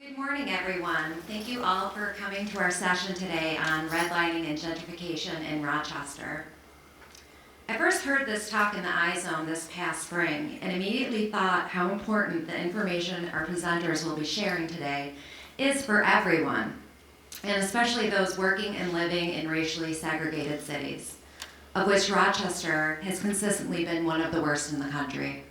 Good morning, everyone. Thank you all for coming to our session today on redlining and gentrification in Rochester. I first heard this talk in the iZone this past spring and immediately thought how important the information our presenters will be sharing today is for everyone, and especially those working and living in racially segregated cities, of which Rochester has consistently been one of the worst in the country.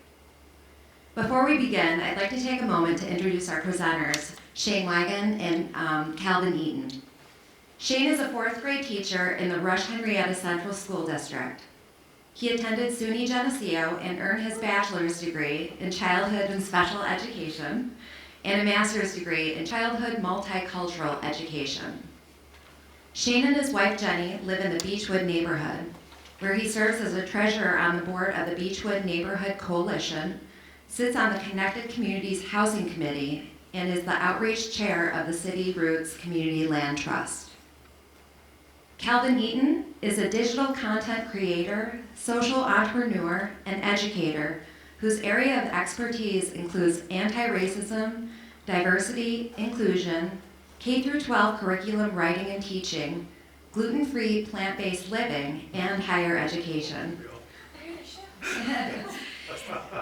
Before we begin, I'd like to take a moment to introduce our presenters, Shane Wagon and Calvin Eaton. Shane is a fourth grade teacher in the Rush Henrietta Central School District. He attended SUNY Geneseo and earned his bachelor's degree in childhood and special education and a master's degree in childhood multicultural education. Shane and his wife Jenny live in the Beechwood neighborhood, where he serves as a treasurer on the board of the Beechwood Neighborhood Coalition, sits on the Connected Communities Housing Committee, and is the outreach chair of the City Roots Community Land Trust. Calvin Eaton is a digital content creator, social entrepreneur, and educator whose area of expertise includes anti-racism, diversity, inclusion, K-12 curriculum writing and teaching, gluten-free plant-based living, and higher education.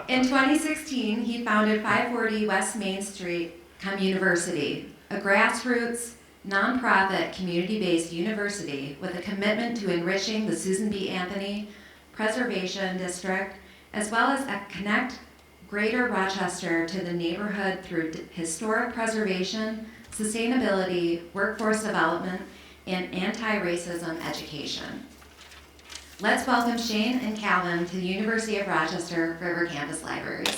In 2016, he founded 540 West Main Street Communiversity, a grassroots, nonprofit, community-based university with a commitment to enriching the Susan B. Anthony Preservation District, as well as connect Greater Rochester to the neighborhood through historic preservation, sustainability, workforce development, and anti-racism education. Let's welcome Shane and Calvin to the University of Rochester River Campus Libraries.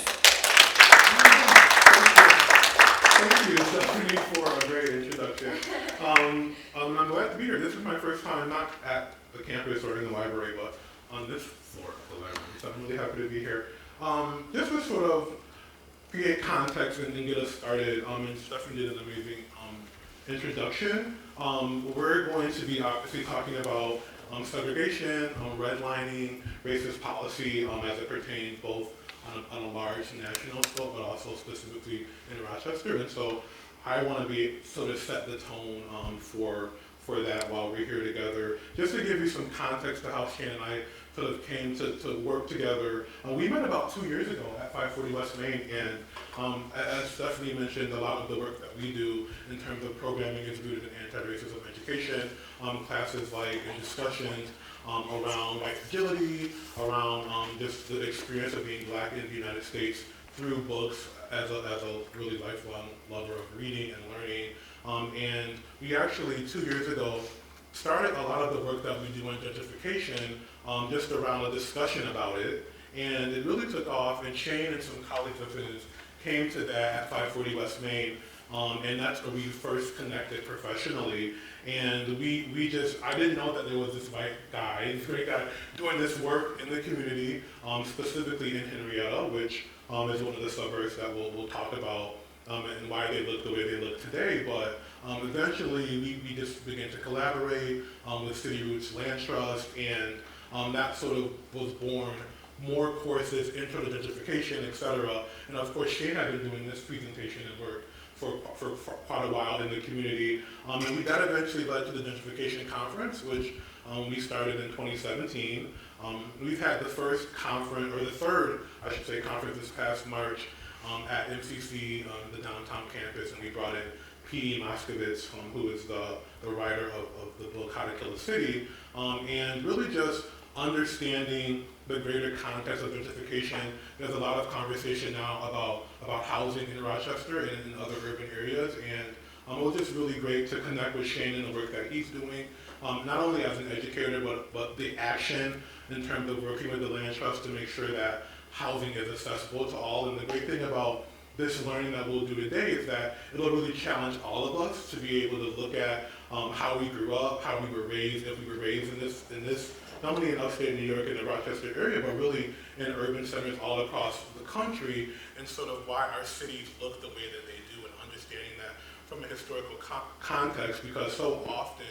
Thank you, Stephanie, for a great introduction. I'm glad to be here. This is my first time not at the campus or in the library, but on this floor of the library. So I'm really happy to be here. Just to sort of create context and get us started, and Stephanie did an amazing introduction. We're going to be obviously talking about segregation, redlining, racist policy as it pertains both on a large national scope, but also specifically in Rochester. And so I want to be sort of set the tone for that while we're here together. Just to give you some context to how Shane and I sort of came to work together. We met about 2 years ago at 540 West Main, and as Stephanie mentioned, a lot of the work that we do in terms of programming is rooted in anti-racism education, classes like discussions around white fragility, around just the experience of being Black in the United States through books as a really lifelong lover of reading and learning. And we actually 2 years ago started a lot of the work that we do on gentrification just around a discussion about it. And it really took off, and Shane and some colleagues of his came to that at 540 West Main, and that's where we first connected professionally. And I didn't know that there was this white guy, this great guy, doing this work in the community, specifically in Henrietta, which is one of the suburbs that we'll talk about and why they look the way they look today. But eventually we just began to collaborate with City Roots Land Trust, and that sort of was born more courses, intro to gentrification, et cetera. And of course, Shane had been doing this presentation and work for quite a while in the community. And that eventually led to the gentrification conference, which we started in 2017. We've had the first conference, or the third, I should say, conference this past March at MCC, the downtown campus, and we brought in P.E. Moskowitz, who is the writer of the book How to Kill a City, and really just understanding the greater context of gentrification. There's a lot of conversation now about housing in Rochester and in other urban areas, and it was just really great to connect with Shane and the work that he's doing, not only as an educator, but the action in terms of working with the Land Trust to make sure that housing is accessible to all. And the great thing about this learning that we'll do today is that it'll really challenge all of us to be able to look at how we grew up, how we were raised, if we were raised in this not only in upstate New York and the Rochester area, but really in urban centers all across the country, and sort of why our cities look the way that they do, and understanding that from a historical context, because so often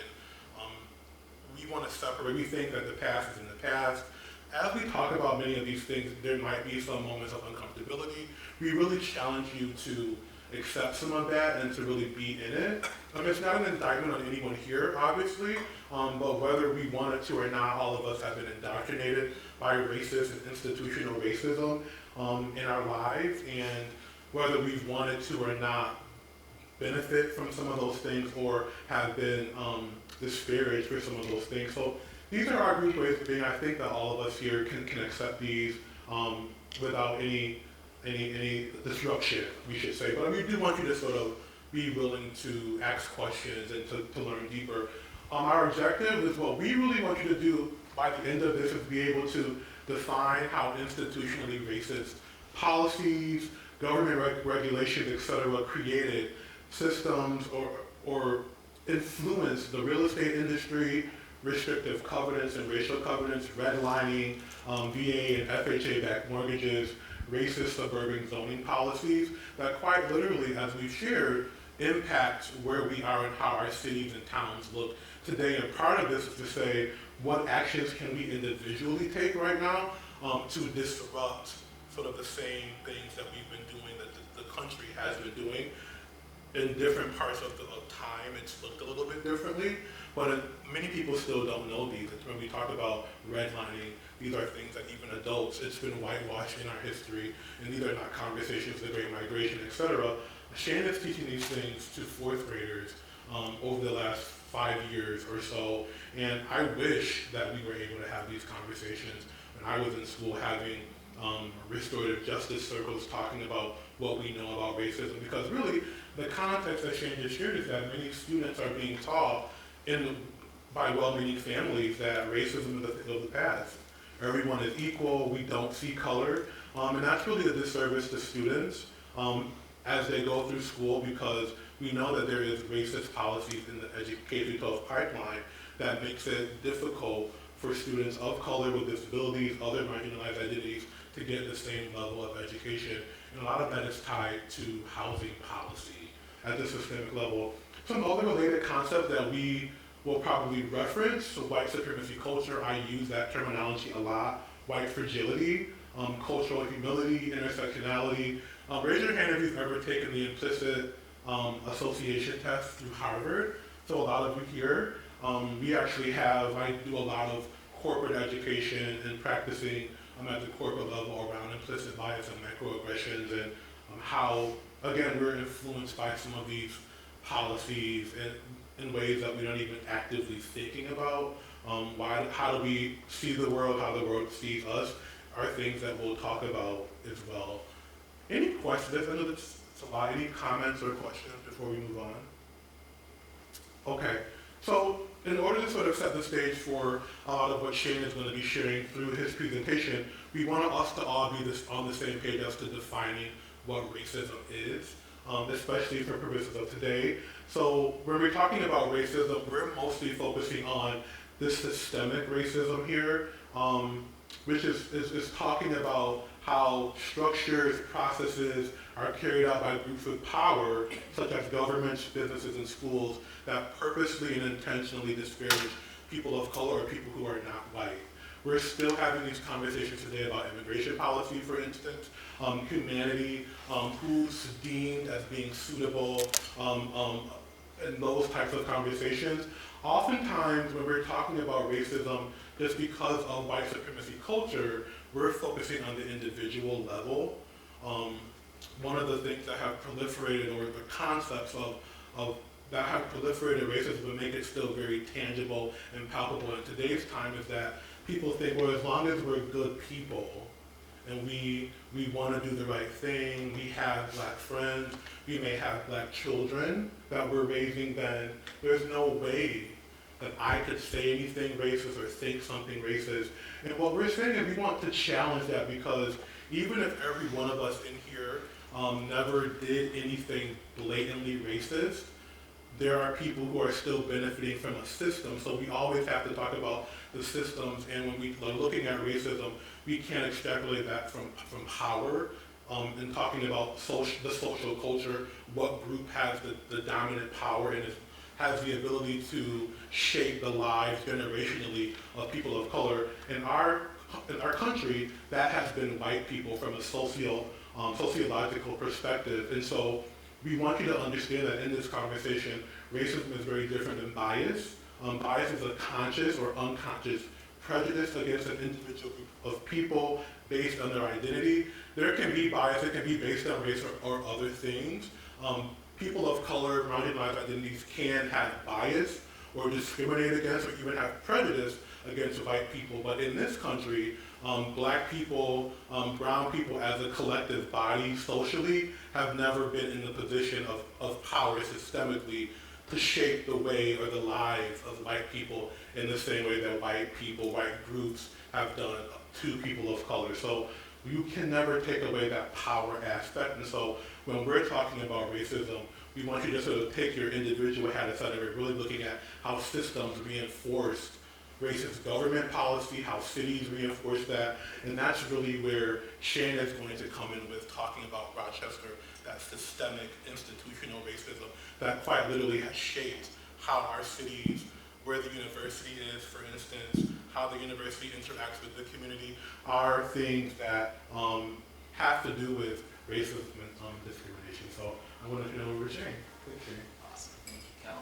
we want to separate. We think that the past is in the past. As we talk about many of these things, there might be some moments of uncomfortability. We really challenge you to accept some of that and to really be in it. It's not an indictment on anyone here, obviously, but whether we wanted to or not, all of us have been indoctrinated by racist and institutional racism in our lives, and whether we've wanted to or not benefit from some of those things or have been disparaged for some of those things. So these are our group ways of being. I think that all of us here can accept these without any disruption, we should say. But we do want you to sort of be willing to ask questions and to learn deeper. Our objective is what we really want you to do by the end of this is be able to define how institutionally racist policies, government regulations, et cetera, created systems or influenced the real estate industry, restrictive covenants and racial covenants, redlining, VA and FHA-backed mortgages, racist suburban zoning policies that quite literally, as we've shared, impact where we are and how our cities and towns look today. And part of this is to say, what actions can we individually take right now to disrupt sort of the same things that we've been doing, that the country has been doing. In different parts of time, it's looked a little bit differently, but many people still don't know these. When we talk about redlining, these are things that even adults, it's been whitewashed in our history, and these are not conversations, the Great Migration, et cetera. Shane is teaching these things to fourth graders over the last 5 years or so, and I wish that we were able to have these conversations when I was in school, having restorative justice circles talking about what we know about racism, because really the context that Shane just shared is that many students are being taught by well-meaning families that racism is a thing of the past. Everyone is equal, we don't see color, and that's really a disservice to students as they go through school, because we know that there is racist policies in the K-12 pipeline that makes it difficult for students of color with disabilities, other marginalized identities, to get the same level of education. And a lot of that is tied to housing policy at the systemic level. Some other related concepts that we will probably reference, so white supremacy culture, I use that terminology a lot, white fragility, cultural humility, intersectionality. Raise your hand if you've ever taken the implicit association test through Harvard. So a lot of you here, we actually have, I do a lot of corporate education and practicing at the corporate level around implicit bias and microaggressions and how, again, we're influenced by some of these policies in ways that we don't even actively thinking about. How do we see the world, how the world sees us, are things that we'll talk about as well. Any questions? I know it's a lot. Any comments or questions before we move on? Okay, so in order to sort of set the stage for a lot of what Shane is going to be sharing through his presentation, we want us to all be on the same page as to defining what racism is, especially for purposes of today. So when we're talking about racism, we're mostly focusing on this systemic racism here, which is talking about how structures, processes are carried out by groups with power, such as governments, businesses, and schools, that purposely and intentionally disparage people of color or people who are not white. We're still having these conversations today about immigration policy, for instance, humanity, who's deemed as being suitable, and those types of conversations. Oftentimes, when we're talking about racism, just because of white supremacy culture, we're focusing on the individual level. One of the things that have proliferated, or the concepts of that have proliferated racism but make it still very tangible and palpable in today's time, is that people think, well, as long as we're good people and we want to do the right thing, we have black friends, we may have black children that we're raising, then there's no way that I could say anything racist or think something racist. And what we're saying is we want to challenge that, because even if every one of us in here never did anything blatantly racist, there are people who are still benefiting from a system. So we always have to talk about the systems, and when we are looking at racism, we can't extrapolate that from power, and talking about the social culture, what group has the dominant power and has the ability to shape the lives generationally of people of color. In our country, that has been white people from a sociological perspective. And so we want you to understand that in this conversation, racism is very different than bias. Bias is a conscious or unconscious prejudice against an individual group of people based on their identity. There can be bias, it can be based on race or other things. People of color, marginalized identities can have bias or discriminate against or even have prejudice against white people. But in this country, black people, brown people as a collective body socially have never been in the position of power systemically to shape the way or the lives of white people in the same way that white people, white groups have done to people of color. So you can never take away that power aspect. And so when we're talking about racism, we want you to sort of take your individual hat aside and we're really looking at how systems reinforced racist government policy, how cities reinforce that, and that's really where Shane is going to come in with talking about Rochester, that systemic institutional racism that quite literally has shaped how our cities, where the university is, for instance, how the university interacts with the community, are things that have to do with racism and discrimination. So I want to know what we're sharing. Thanks, Shane. Awesome. Thank you, Cal.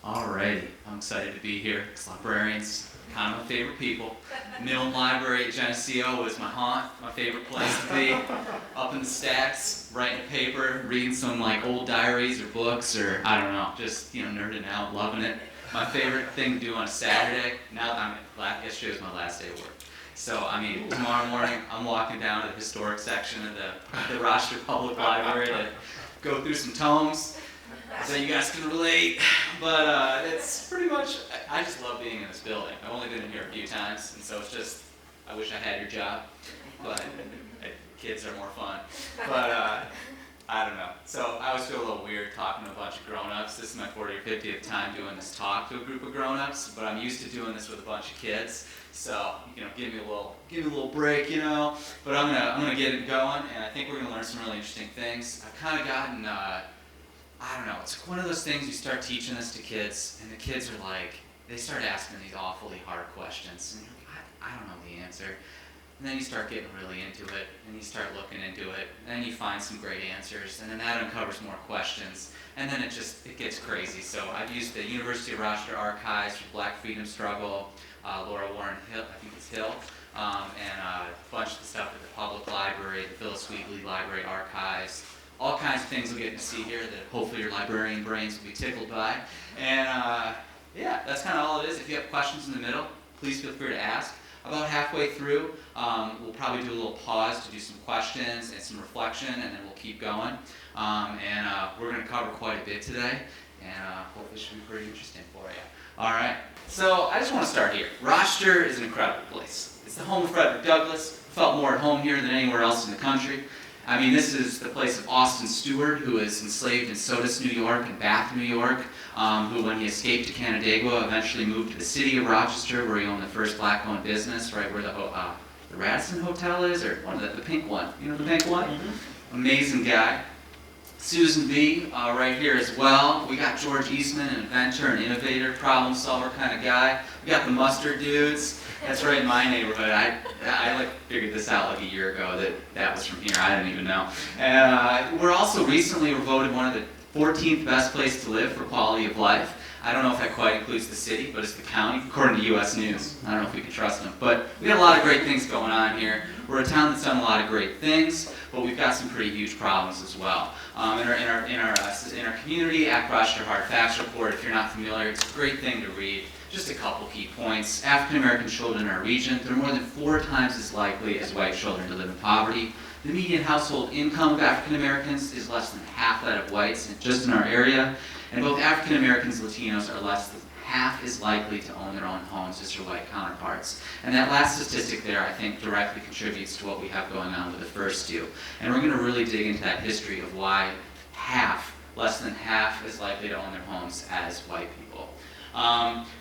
Alrighty, I'm excited to be here. Librarians, kind of my favorite people. Milne Library at Geneseo is my haunt, my favorite place to be. Up in the stacks, writing a paper, reading some like old diaries or books or I don't know, just nerding out, loving it. My favorite thing to do on a Saturday. Yesterday was my last day of work. So tomorrow morning I'm walking down to the historic section of the Rochester Public Library to go through some tomes. So you guys can relate, but it's pretty much, I just love being in this building. I've only been in here a few times, and so it's just, I wish I had your job, but kids are more fun. But I don't know. So I always feel a little weird talking to a bunch of grown-ups. This is my 40th or 50th time doing this talk to a group of grown-ups, but I'm used to doing this with a bunch of kids. So, give me a little break, But I'm gonna get it going, and I think we're gonna learn some really interesting things. I've kind of gotten, I don't know, it's one of those things you start teaching this to kids, and the kids are like, they start asking these awfully hard questions, and you're like, I don't know the answer. And then you start getting really into it, and you start looking into it, and then you find some great answers, and then that uncovers more questions, and then it gets crazy. So I've used the University of Rochester archives for Black Freedom Struggle, Laura Warren Hill, I think it's Hill, and a bunch of the stuff at the Public Library, the Phyllis Wheatley Library archives, all kinds of things you'll get to see here that hopefully your librarian brains will be tickled by. And yeah, that's kind of all it is. If you have questions in the middle, please feel free to ask. About halfway through, we'll probably do a little pause to do some questions and some reflection, and then we'll keep going. And we're going to cover quite a bit today, and hopefully it should be pretty interesting for you. All right, so I just want to start here. Rochester is an incredible place. It's the home of Frederick Douglass. Felt more at home here than anywhere else in the country. This is the place of Austin Stewart, who was enslaved in Sodus, New York, and Bath, New York, who, when he escaped to Canandaigua, eventually moved to the city of Rochester, where he owned the first black-owned business, right where the Radisson Hotel is, or the pink one. You know the pink one? Mm-hmm. Amazing guy. Susan B. Right here as well. We got George Eastman, an inventor, an innovator, problem solver kind of guy. We got the mustard dudes. That's right in my neighborhood. I figured this out like a year ago that was from here. I didn't even know. And we're also recently voted one of the 14th best place to live for quality of life. I don't know if that quite includes the city, but it's the county, according to U.S. News. I don't know if we can trust them. But we got a lot of great things going on here. We're a town that's done a lot of great things, but we've got some pretty huge problems as well. In our community, Act Rochester Hard Facts Report, if you're not familiar, it's a great thing to read. Just a couple key points. African American children in our region, they're more than 4 times as likely as white children to live in poverty. The median household income of African Americans is less than half that of whites, just in our area. And both African Americans and Latinos are less than half as likely to own their own homes as their white counterparts. And that last statistic there, I think, directly contributes to what we have going on with the first two. And we're going to really dig into that history of why less than half, is likely to own their homes as white people.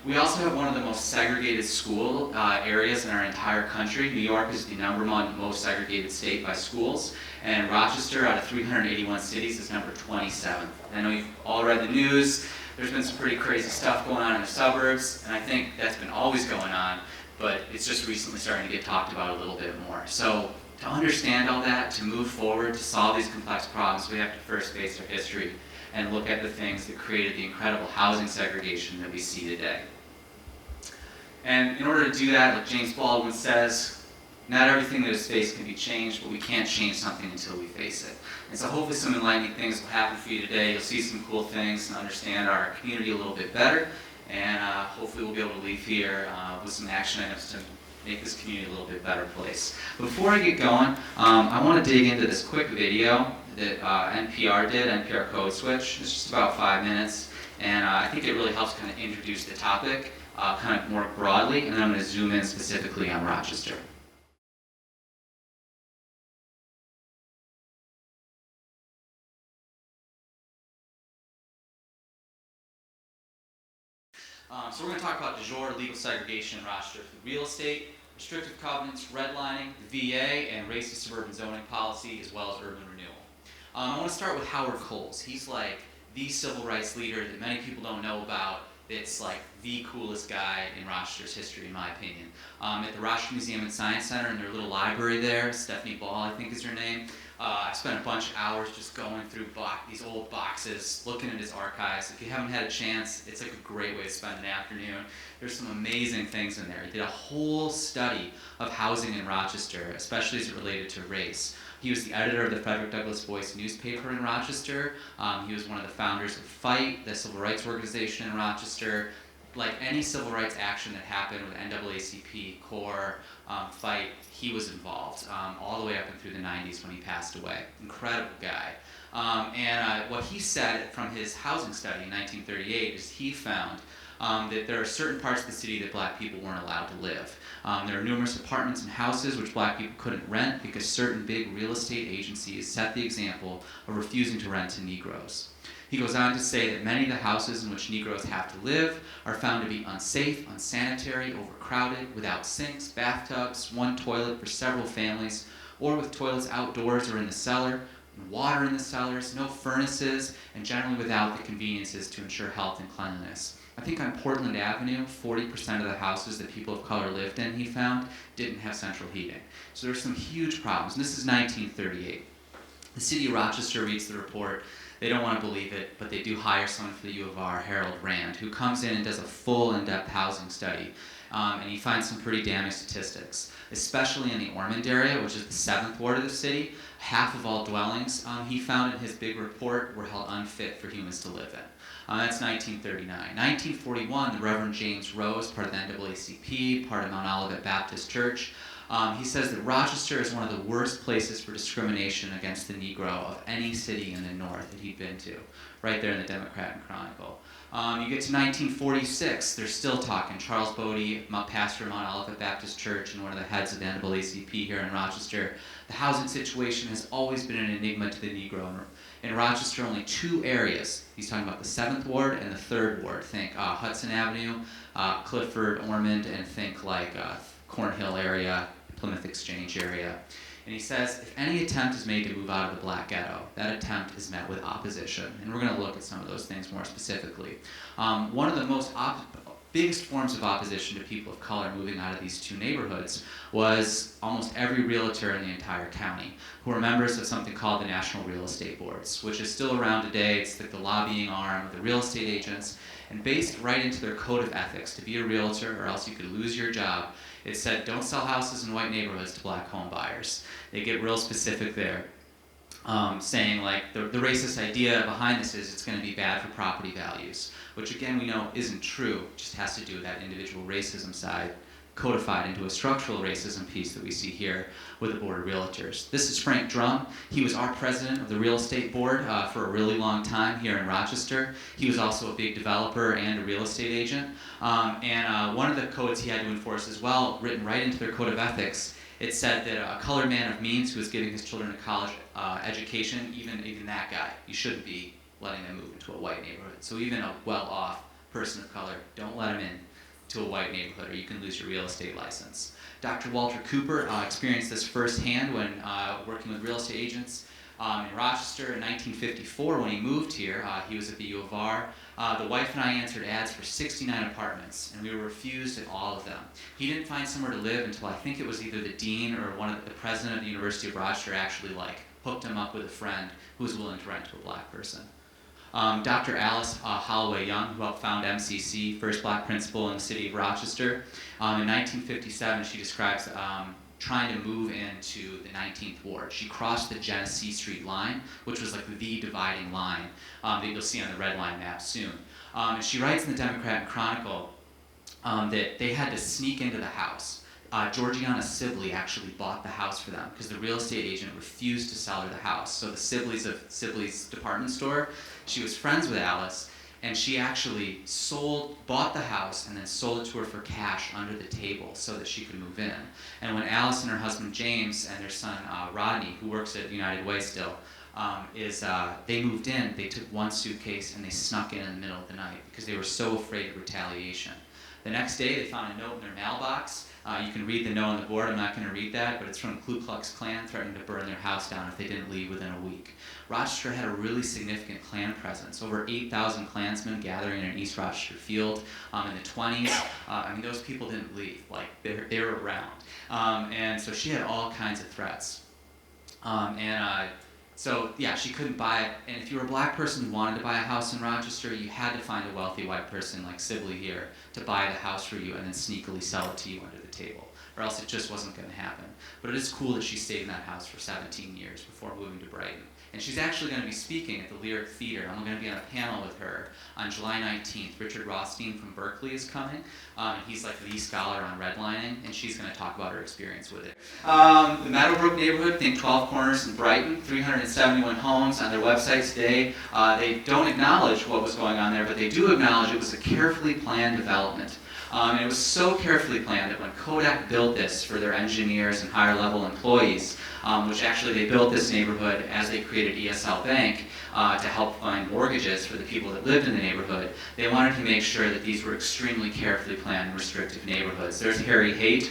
We also have one of the most segregated school areas in our entire country. New York is the #1 most segregated state by schools, and Rochester, out of 381 cities, is number 27th. I know you've all read the news. There's been some pretty crazy stuff going on in the suburbs, and I think that's been always going on, but it's just recently starting to get talked about a little bit more. So To understand all that, to move forward, to solve these complex problems, we have to first face our history and look at the things that created the incredible housing segregation that we see today. And in order to do that, like James Baldwin says, not everything that is faced can be changed, but we can't change something until we face it. And so hopefully some enlightening things will happen for you today. You'll see some cool things and understand our community a little bit better. And hopefully we'll be able to leave here with some action items to make this community a little bit better place. Before I get going, I want to dig into this quick video that NPR did, NPR Code Switch. It's just about 5 minutes, and I think it really helps kind of introduce the topic kind of more broadly, and then I'm going to zoom in specifically on Rochester. So we're going to talk about de jure legal segregation in Rochester through real estate, restrictive covenants, redlining, the VA, and racist suburban zoning policy, as well as urban renewal. I want to start with Howard Coles. He's like the civil rights leader that many people don't know about. It's like the coolest guy in Rochester's history, in my opinion. At the Rochester Museum and Science Center, in their little library there, Stephanie Ball, I think is her name, I spent a bunch of hours just going through these old boxes, looking at his archives. If you haven't had a chance, it's like a great way to spend an afternoon. There's some amazing things in there. He did a whole study of housing in Rochester, especially as it related to race. He was the editor of the Frederick Douglass Voice newspaper in Rochester. He was one of the founders of FIGHT, the civil rights organization in Rochester. Like any civil rights action that happened with NAACP, CORE, FIGHT, he was involved all the way up and through the 90s when he passed away. Incredible guy. What he said from his housing study in 1938 is he found that there are certain parts of the city that black people weren't allowed to live. There are numerous apartments and houses which black people couldn't rent because certain big real estate agencies set the example of refusing to rent to Negroes. He goes on to say that many of the houses in which Negroes have to live are found to be unsafe, unsanitary, overcrowded, without sinks, bathtubs, one toilet for several families, or with toilets outdoors or in the cellar, and water in the cellars, no furnaces, and generally without the conveniences to ensure health and cleanliness. I think on Portland Avenue, 40% of the houses that people of color lived in, he found, didn't have central heating. So there's some huge problems. And this is 1938. The city of Rochester reads the report. They don't want to believe it, but they do hire someone for the U of R, Harold Rand, who comes in and does a full in-depth housing study. And he finds some pretty damning statistics, especially in the Ormond area, which is the 7th ward of the city. Half of all dwellings, he found in his big report, were held unfit for humans to live in. That's 1939. 1941, the Reverend James Rose, part of the NAACP, part of Mount Olivet Baptist Church, he says that Rochester is one of the worst places for discrimination against the Negro of any city in the North that he'd been to, right there in the Democrat and Chronicle. You get to 1946, they're still talking. Charles Bodie, pastor of Mount Olivet Baptist Church and one of the heads of the NAACP here in Rochester. The housing situation has always been an enigma to the Negro. In Rochester, only 2 areas. He's talking about the 7th ward and the 3rd ward. Think Hudson Avenue, Clifford, Ormond, and think like Cornhill area, Plymouth Exchange area. And he says, if any attempt is made to move out of the black ghetto, that attempt is met with opposition. And we're going to look at some of those things more specifically. One of the most biggest forms of opposition to people of color moving out of these 2 neighborhoods was almost every realtor in the entire county, who are members of something called the National Real Estate Boards, which is still around today. It's like the lobbying arm of the real estate agents, and based right into their code of ethics, to be a realtor or else you could lose your job, it said don't sell houses in white neighborhoods to black home buyers. They get real specific there, saying like the racist idea behind this is it's going to be bad for property values, which again we know isn't true, just has to do with that individual racism side codified into a structural racism piece that we see here with the Board of Realtors. This is Frank Drum. He was our president of the real estate board for a really long time here in Rochester. He was also a big developer and a real estate agent. One of the codes he had to enforce as well, written right into their code of ethics, it said that a colored man of means who was giving his children a college education, even that guy, you shouldn't be letting them move into a white neighborhood. So even a well-off person of color, don't let him in to a white neighborhood or you can lose your real estate license. Dr. Walter Cooper experienced this firsthand when working with real estate agents. In Rochester in 1954, when he moved here, he was at the U of R. The wife and I answered ads for 69 apartments, and we were refused at all of them. He didn't find somewhere to live until I think it was either the dean or the president of the University of Rochester actually hooked him up with a friend who was willing to rent to a black person. Dr. Alice Holloway Young, who helped found MCC, first black principal in the city of Rochester, in 1957 she describes trying to move into the 19th ward. She crossed the Genesee Street line, which was like the dividing line that you'll see on the red line map soon. And she writes in the Democrat and Chronicle that they had to sneak into the house. Georgiana Sibley actually bought the house for them because the real estate agent refused to sell her the house. So the Sibleys of Sibley's department store, she was friends with Alice, and she actually bought the house and then sold it to her for cash under the table so that she could move in. And when Alice and her husband James and their son Rodney, who works at United Way still, they moved in, they took one suitcase and they snuck in the middle of the night because they were so afraid of retaliation. The next day they found a note in their mailbox. You can read the note on the board. I'm not going to read that, but it's from the Ku Klux Klan threatening to burn their house down if they didn't leave within a week. Rochester had a really significant Klan presence. Over 8,000 Klansmen gathering in East Rochester Field in the 20s. I mean, those people didn't leave. They were around. And so she had all kinds of threats. So yeah, she couldn't buy it. And if you were a black person who wanted to buy a house in Rochester, you had to find a wealthy white person like Sibley here to buy the house for you and then sneakily sell it to you under the table, or else it just wasn't going to happen. But it is cool that she stayed in that house for 17 years before moving to Brighton. And she's actually going to be speaking at the Lyric Theater. I'm going to be on a panel with her on July 19th. Richard Rothstein from Berkeley is coming. And he's like the scholar on redlining, and she's going to talk about her experience with it. The Meadowbrook neighborhood, think 12 Corners in Brighton, 371 homes on their website today. They don't acknowledge what was going on there, but they do acknowledge it was a carefully planned development. And it was so carefully planned that when Kodak built this for their engineers and higher level employees, which actually they built this neighborhood as they created ESL Bank to help find mortgages for the people that lived in the neighborhood, they wanted to make sure that these were extremely carefully planned restrictive neighborhoods. There's Harry Haight,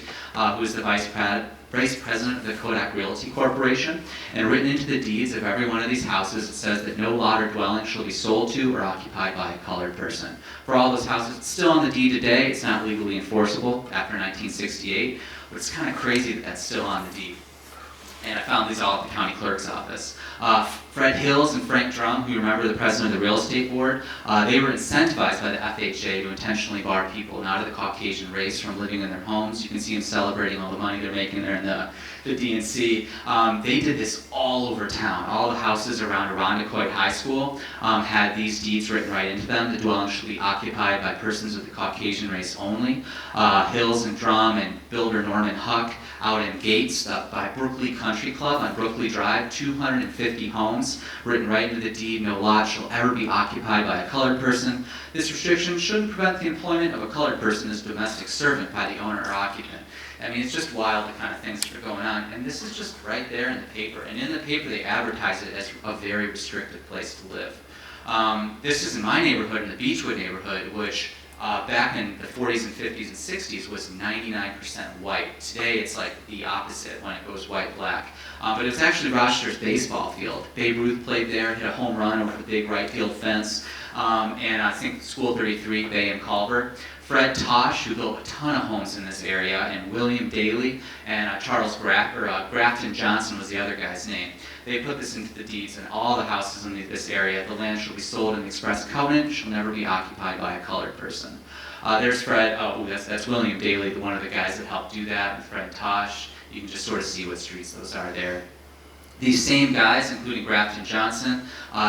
who is the vice president of the Kodak Realty Corporation, and written into the deeds of every one of these houses, it says that no lot or dwelling shall be sold to or occupied by a colored person. For all those houses, it's still on the deed today. It's not legally enforceable after 1968, but it's kind of crazy that that's still on the deed. And I found these all at the county clerk's office. Fred Hills and Frank Drum, who you remember the president of the real estate board, they were incentivized by the FHA to intentionally bar people not of the Caucasian race from living in their homes. You can see them celebrating all the money they're making there in the DNC. They did this all over town. All the houses around Irondequoit High School had these deeds written right into them. The dwelling should be occupied by persons of the Caucasian race only. Hills and Drum and builder Norman Huck out in Gates by Brookley Country Club on Brookley Drive, 250 homes written right into the deed. No lot shall ever be occupied by a colored person. This restriction shouldn't prevent the employment of a colored person as a domestic servant by the owner or occupant. I mean, it's just wild the kind of things that are going on. And this is just right there in the paper. And in the paper, they advertise it as a very restrictive place to live. This is in my neighborhood, in the Beechwood neighborhood, which back in the 40s and 50s and 60s was 99% white. Today it's like the opposite when it goes white-black. But it was actually Rochester's baseball field. Babe Ruth played there, hit a home run over the big right field fence. And I think School 33, Bay and Culver. Fred Tosh, who built a ton of homes in this area, and William Daly, and Charles Grafton Johnson was the other guy's name. They put this into the deeds, and all the houses in this area, the land shall be sold in the express covenant, shall never be occupied by a colored person. There's Fred, that's William Daly, one of the guys that helped do that, with Fred Tosh. You can just sort of see what streets those are there. These same guys, including Grafton Johnson,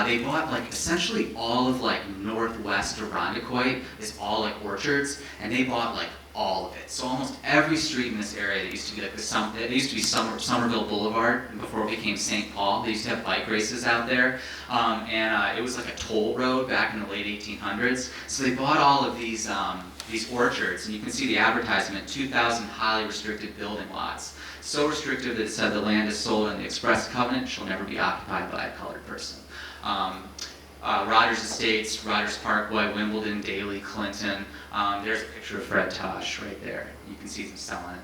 they bought essentially all of northwest Irondequoit is all orchards, and they bought all of it. So almost every street in this area that used to be it used to be Somerville Boulevard before it became St. Paul. They used to have bike races out there, and it was like a toll road back in the late 1800s. So they bought all of these orchards, and you can see the advertisement: 2,000 highly restricted building lots. So restrictive that it said the land is sold in the express covenant, shall never be occupied by a colored person. Rogers Estates, Rogers Parkway, Wimbledon, Daly, Clinton. There's a picture of Fred Tosh right there. You can see them selling it.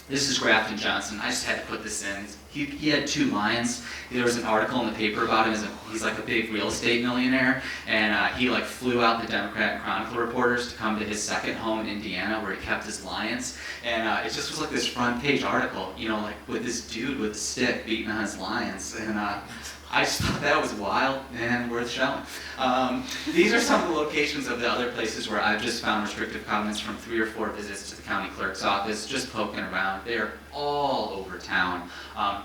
This is Grafton Johnson. I just had to put this in. He had 2 lions. There was an article in the paper about him. He's like a big real estate millionaire, and he like flew out the Democrat and Chronicle reporters to come to his second home in Indiana where he kept his lions. And it just was like this front page article, you know, like with this dude with a stick beating on his lions. And I just thought that was wild and worth showing. These are some of the locations of the other places where I've just found restrictive covenants from 3 or 4 visits to the county clerk's office, just poking around. They're all over town.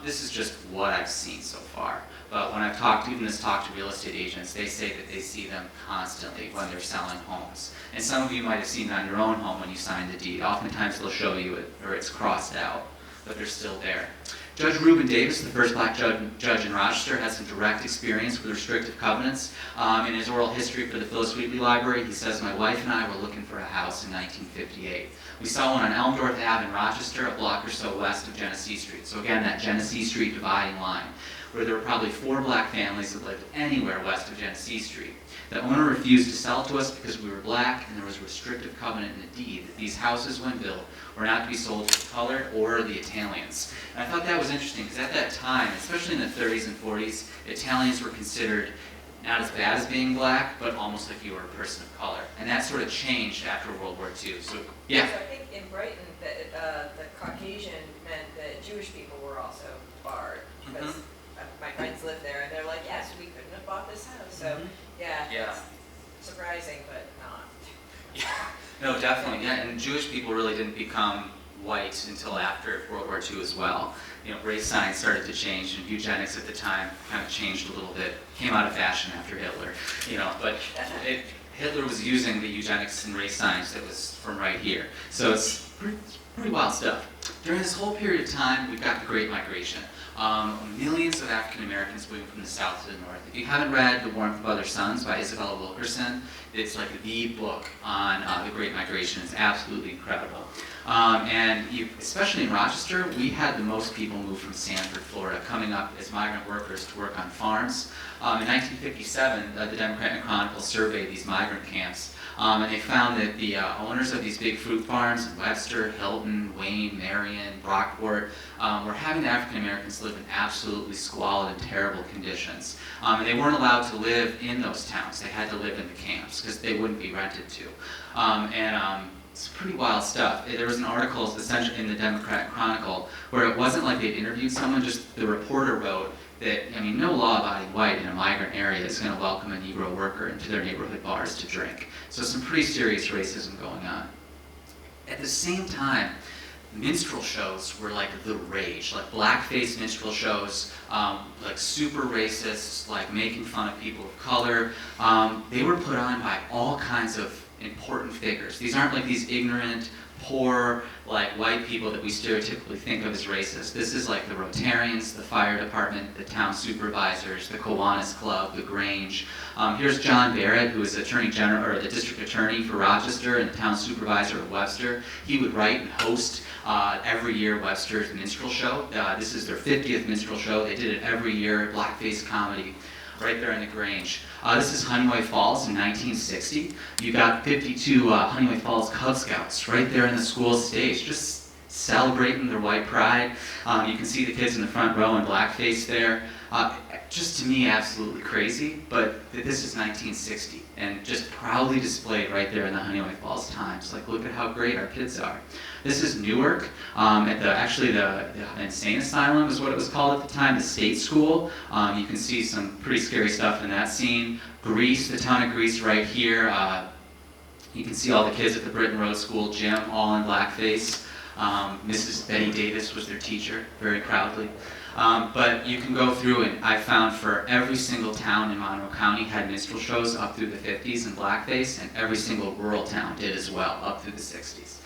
This is just what I've seen so far. But when I've talked to real estate agents, they say that they see them constantly when they're selling homes. And some of you might have seen it on your own home when you signed the deed. Oftentimes they'll show you it, or it's crossed out, but they're still there. Judge Reuben Davis, the first black judge in Rochester, had some direct experience with restrictive covenants. In his oral history for the Phyllis Wheatley Library, he says, "My wife and I were looking for a house in 1958. We saw one on Elmdorf Ave in Rochester, a block or so west of Genesee Street." So again, that Genesee Street dividing line, where there were probably 4 black families that lived anywhere west of Genesee Street. The owner refused to sell to us because we were black, and there was a restrictive covenant in the deed that these houses, when built, were not to be sold to the colored or the Italians. And I thought that was interesting because at that time, especially in the 30s and 40s, Italians were considered not as bad as being black, but almost like you were a person of color. And that sort of changed after World War II. So, yeah. So I think in Brighton, the Caucasian meant that Jewish people were also barred because my friends live there, and they're like, yes, we couldn't have bought this house. So, yeah, it's surprising, but not. Yeah. No, definitely. Yeah, and Jewish people really didn't become white until after World War II as well. You know, race signs started to change, and eugenics at the time kind of changed a little bit. Came out of fashion after Hitler, you know, but Hitler was using the eugenics and race signs that was from right here. So it's pretty wild stuff. During this whole period of time, we've got the Great Migration. Millions of African Americans moving from the south to the north. If you haven't read The Warmth of Other Suns by Isabella Wilkerson, it's like the book on the Great Migration. It's absolutely incredible. Especially in Rochester, we had the most people move from Sanford, Florida, coming up as migrant workers to work on farms. In 1957, the Democrat and Chronicle surveyed these migrant camps, and they found that the owners of these big fruit farms in Webster, Hilton, Wayne, Marion, Brockport were having the African Americans live in absolutely squalid and terrible conditions. And they weren't allowed to live in those towns. They had to live in the camps because they wouldn't be rented to. It's pretty wild stuff. There was an article essentially in the Democrat Chronicle where it wasn't like they'd interviewed someone, just the reporter wrote that, I mean, no law-abiding white in a migrant area is going to welcome a Negro worker into their neighborhood bars to drink. So some pretty serious racism going on. At the same time, minstrel shows were like the rage, like blackface minstrel shows, like super racist, like making fun of people of color. They were put on by all kinds of important figures. These aren't like these ignorant, poor, like white people that we stereotypically think of as racist. This is like the Rotarians, the fire department, the town supervisors, the Kiwanis Club, the Grange. Here's John Barrett, who is Attorney General, or the District Attorney for Rochester and the town supervisor of Webster. He would write and host every year Webster's minstrel show. This is their 50th minstrel show. They did it every year, blackface comedy, right there in the Grange. This is Honeyway Falls in 1960. You got 52 Honeyway Falls Cub Scouts right there in the school stage, just celebrating their white pride. You can see the kids in the front row in blackface there. Just to me, absolutely crazy, but this is 1960, and just proudly displayed right there in the Honeyway Falls Times. Like, look at how great our kids are. This is Newark, at the insane asylum is what it was called at the time, the state school. You can see some pretty scary stuff in that scene. Greece, the town of Greece right here. You can see all the kids at the Britton Road School gym, all in blackface. Mrs. Betty Davis was their teacher, very proudly. But you can go through, and I found for every single town in Monroe County had minstrel shows up through the 50s in blackface, and every single rural town did as well, up through the 60s.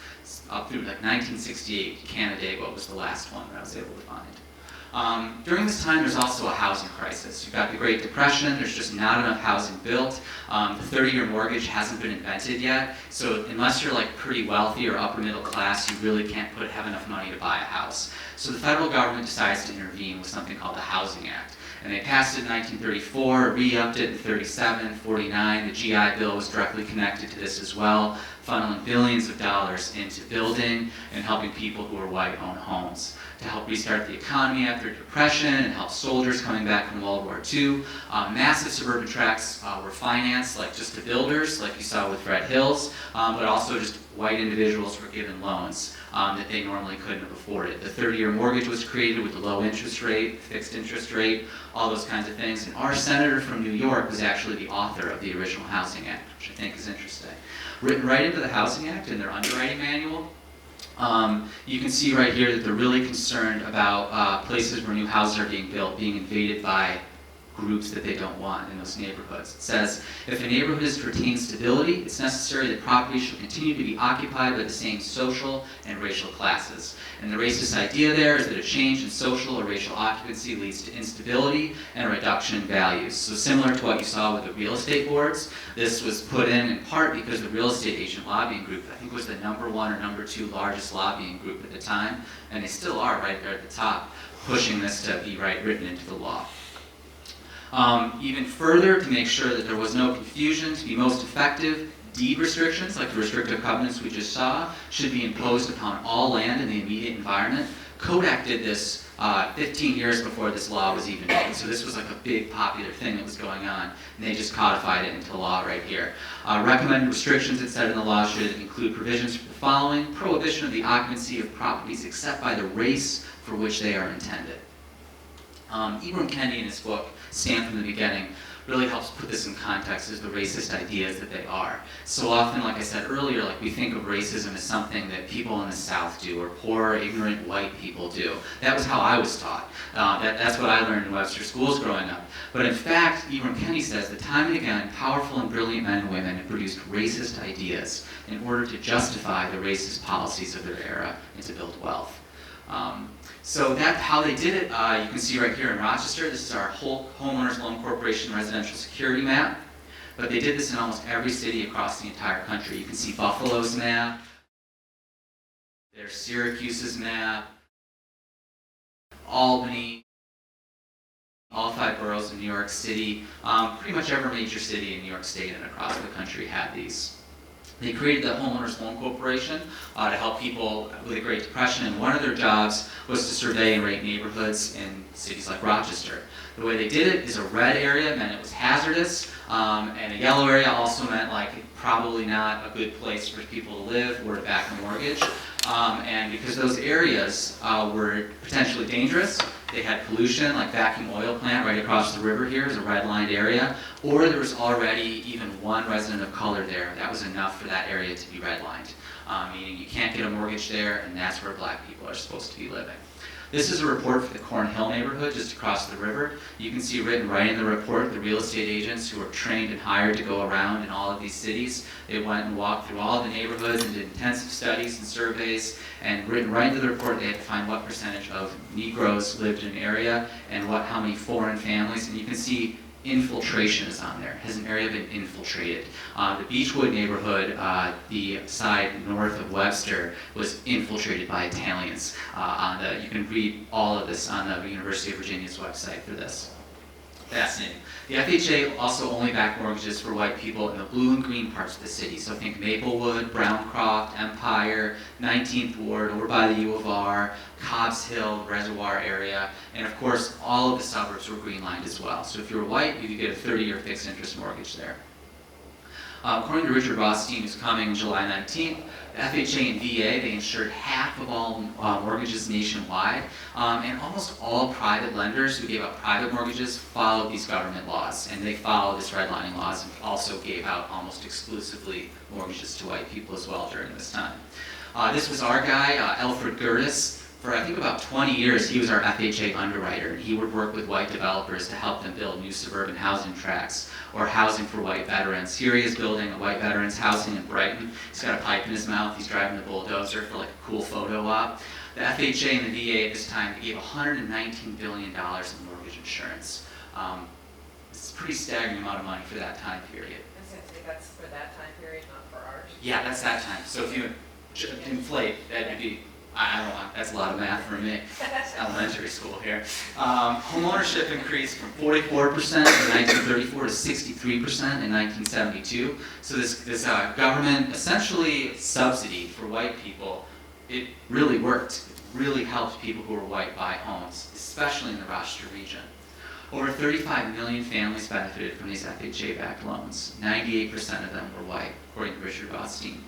Up through like 1968, Canandaigua was the last one that I was able to find. During this time, there's also a housing crisis. You've got the Great Depression, there's just not enough housing built. The 30-year mortgage hasn't been invented yet, so unless you're like pretty wealthy or upper middle class, you really can't have enough money to buy a house. So the federal government decides to intervene with something called the Housing Act. And they passed it in 1934, re-upped it in 37, 49. The GI Bill was directly connected to this as well, funneling billions of dollars into building and helping people who were white own homes, to help restart the economy after the Depression and help soldiers coming back from World War II. Massive suburban tracts were financed, like just to builders, like you saw with Red Hills, but also just white individuals were given loans that they normally couldn't have afforded. The 30-year mortgage was created with the low interest rate, fixed interest rate, all those kinds of things. And our senator from New York was actually the author of the original Housing Act, which I think is interesting. Written right into the Housing Act in their underwriting manual, you can see right here that they're really concerned about places where new houses are being built being invaded by groups that they don't want in those neighborhoods. It says, if a neighborhood is to retain stability, it's necessary that property shall continue to be occupied by the same social and racial classes. And the racist idea there is that a change in social or racial occupancy leads to instability and a reduction in values. So similar to what you saw with the real estate boards, this was put in part because the real estate agent lobbying group, I think, was the #1 or #2 largest lobbying group at the time, and they still are right there at the top, pushing this to be written into the law. Even further, to make sure that there was no confusion, to be most effective, deed restrictions, like the restrictive covenants we just saw, should be imposed upon all land in the immediate environment. Kodak did this 15 years before this law was even made, so this was like a big popular thing that was going on, and they just codified it into law right here. Recommended restrictions, it said in the law, should include provisions for the following: prohibition of the occupancy of properties except by the race for which they are intended. Ibram Kendi in his book, Stand from the Beginning, really helps put this in context as the racist ideas that they are. So often, like I said earlier, like we think of racism as something that people in the South do, or poor, ignorant white people do. That was how I was taught. That's what I learned in Webster schools growing up. But in fact, Ibram Kendi says that time and again, powerful and brilliant men and women have produced racist ideas in order to justify the racist policies of their era and to build wealth. So that's how they did it. You can see right here in Rochester, this is our whole Homeowners Loan Corporation residential security map. But they did this in almost every city across the entire country. You can see Buffalo's map, there's Syracuse's map, Albany, all 5 boroughs in New York City. Pretty much every major city in New York State and across the country had these. They created the Homeowners Loan Corporation to help people with the Great Depression, and one of their jobs was to survey and rate neighborhoods in cities like Rochester. The way they did it is a red area meant it was hazardous, and a yellow area also meant like probably not a good place for people to live or to back a mortgage. And because those areas were potentially dangerous, they had pollution, like vacuum oil plant right across the river here is a red-lined area, or there was already even one resident of color there. That was enough for that area to be redlined, meaning you can't get a mortgage there, and that's where black people are supposed to be living. This is a report for the Cornhill neighborhood just across the river. You can see written right in the report the real estate agents who were trained and hired to go around in all of these cities. They went and walked through all the neighborhoods and did intensive studies and surveys, and written right into the report they had to find what percentage of Negroes lived in an area and how many foreign families. And you can see infiltration is on there. Has an area been infiltrated? The Beechwood neighborhood, the side north of Webster, was infiltrated by Italians. You can read all of this on the University of Virginia's website for this. Fascinating. The FHA also only backed mortgages for white people in the blue and green parts of the city. So think Maplewood, Browncroft, Empire, 19th Ward, over by the U of R, Cobbs Hill, Reservoir area, and of course all of the suburbs were green-lined as well. So if you were white, you could get a 30-year fixed interest mortgage there. According to Richard Rothstein, who's coming July 19th, the FHA and VA, they insured half of all mortgages nationwide, and almost all private lenders who gave out private mortgages followed these government laws, and they followed this redlining laws and also gave out almost exclusively mortgages to white people as well during this time. This was our guy, Alfred Gerdes. For I think about 20 years, he was our FHA underwriter, and he would work with white developers to help them build new suburban housing tracts or housing for white veterans. Here he is building a white veterans housing in Brighton. He's got a pipe in his mouth. He's driving the bulldozer for like a cool photo op. The FHA and the VA at this time gave $119 billion in mortgage insurance. It's a pretty staggering amount of money for that time period. I was going to say that's for that time period, not for ours. Yeah, that's that time. So if you inflate, that'd be I don't want, that's a lot of math for me. It's elementary school here. Home ownership increased from 44% in 1934 to 63% in 1972. So this government essentially subsidy for white people, it really worked. It really helped people who were white buy homes, especially in the Rochester region. Over 35 million families benefited from these FHA-backed loans. 98% of them were white, according to Richard Rothstein.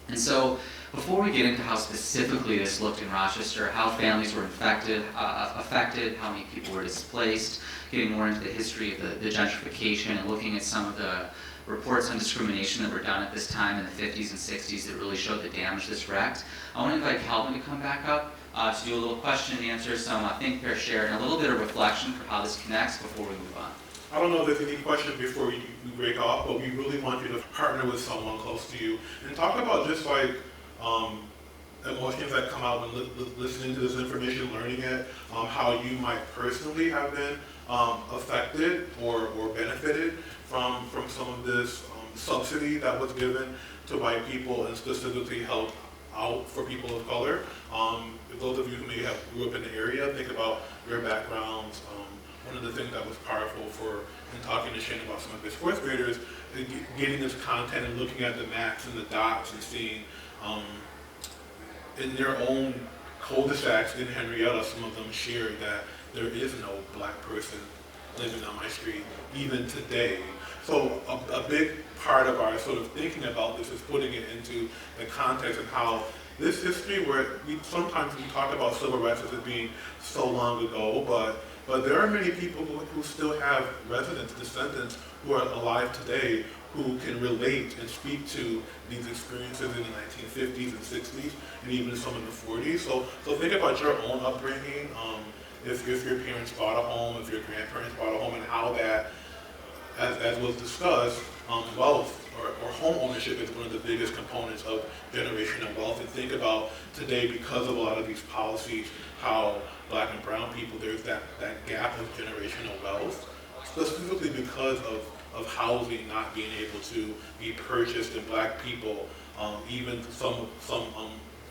And so, before we get into how specifically this looked in Rochester, how families were affected, how many people were displaced, getting more into the history of the gentrification and looking at some of the reports on discrimination that were done at this time in the 50s and 60s that really showed the damage this wrecked, I want to invite Calvin to come back up to do a little question and answer, some think, pair, share, and a little bit of reflection for how this connects before we move on. I don't know if there's any questions before we break off, but we really want you to partner with someone close to you and talk about just like emotions that come out when listening to this information, learning it, how you might personally have been affected or benefited from some of this subsidy that was given to white people and specifically held out for people of color. Those of you who may have grew up in the area, think about your backgrounds. One of the things that was powerful in talking to Shane about some of his fourth graders, getting this content and looking at the maps and the dots and seeing in their own cul-de-sacs in Henrietta, some of them shared that there is no black person living on my street, even today. So a big part of our sort of thinking about this is putting it into the context of how this history, where sometimes we talk about civil rights as it being so long ago, but there are many people who still have residents, descendants, who are alive today who can relate and speak to these experiences in the 1950s and 60s and even some in the 40s. So think about your own upbringing, if your parents bought a home, if your grandparents bought a home, and how that, as was discussed, wealth or home ownership is one of the biggest components of generational wealth. And think about today, because of a lot of these policies, how black and brown people, there's that gap of generational wealth, specifically because of housing not being able to be purchased, and black people, even some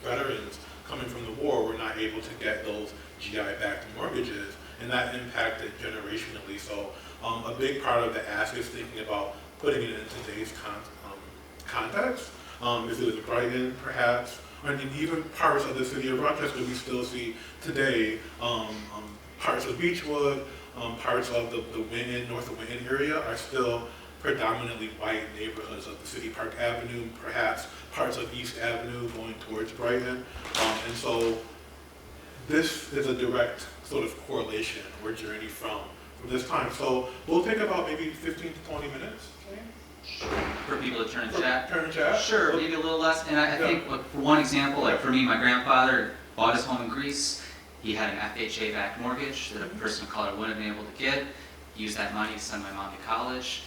veterans coming from the war, were not able to get those GI-backed mortgages, and that impacted generationally. So a big part of the ask is thinking about putting it in today's context. If it was Brighton, perhaps, I mean, even parts of the city of Rochester, we still see today parts of Beechwood, parts of the Winton, north of Winton area are still predominantly white neighborhoods of the city. Park Avenue, perhaps parts of East Avenue going towards Brighton. And so this is a direct sort of correlation or journey from this time. So we'll take about maybe 15 to 20 minutes. For people to turn and chat? Turn and chat? Sure, maybe a little less. And I think, look, for one example, like for me, my grandfather bought his home in Greece. He had an FHA-backed mortgage that a person of color wouldn't have been able to get. He used that money to send my mom to college.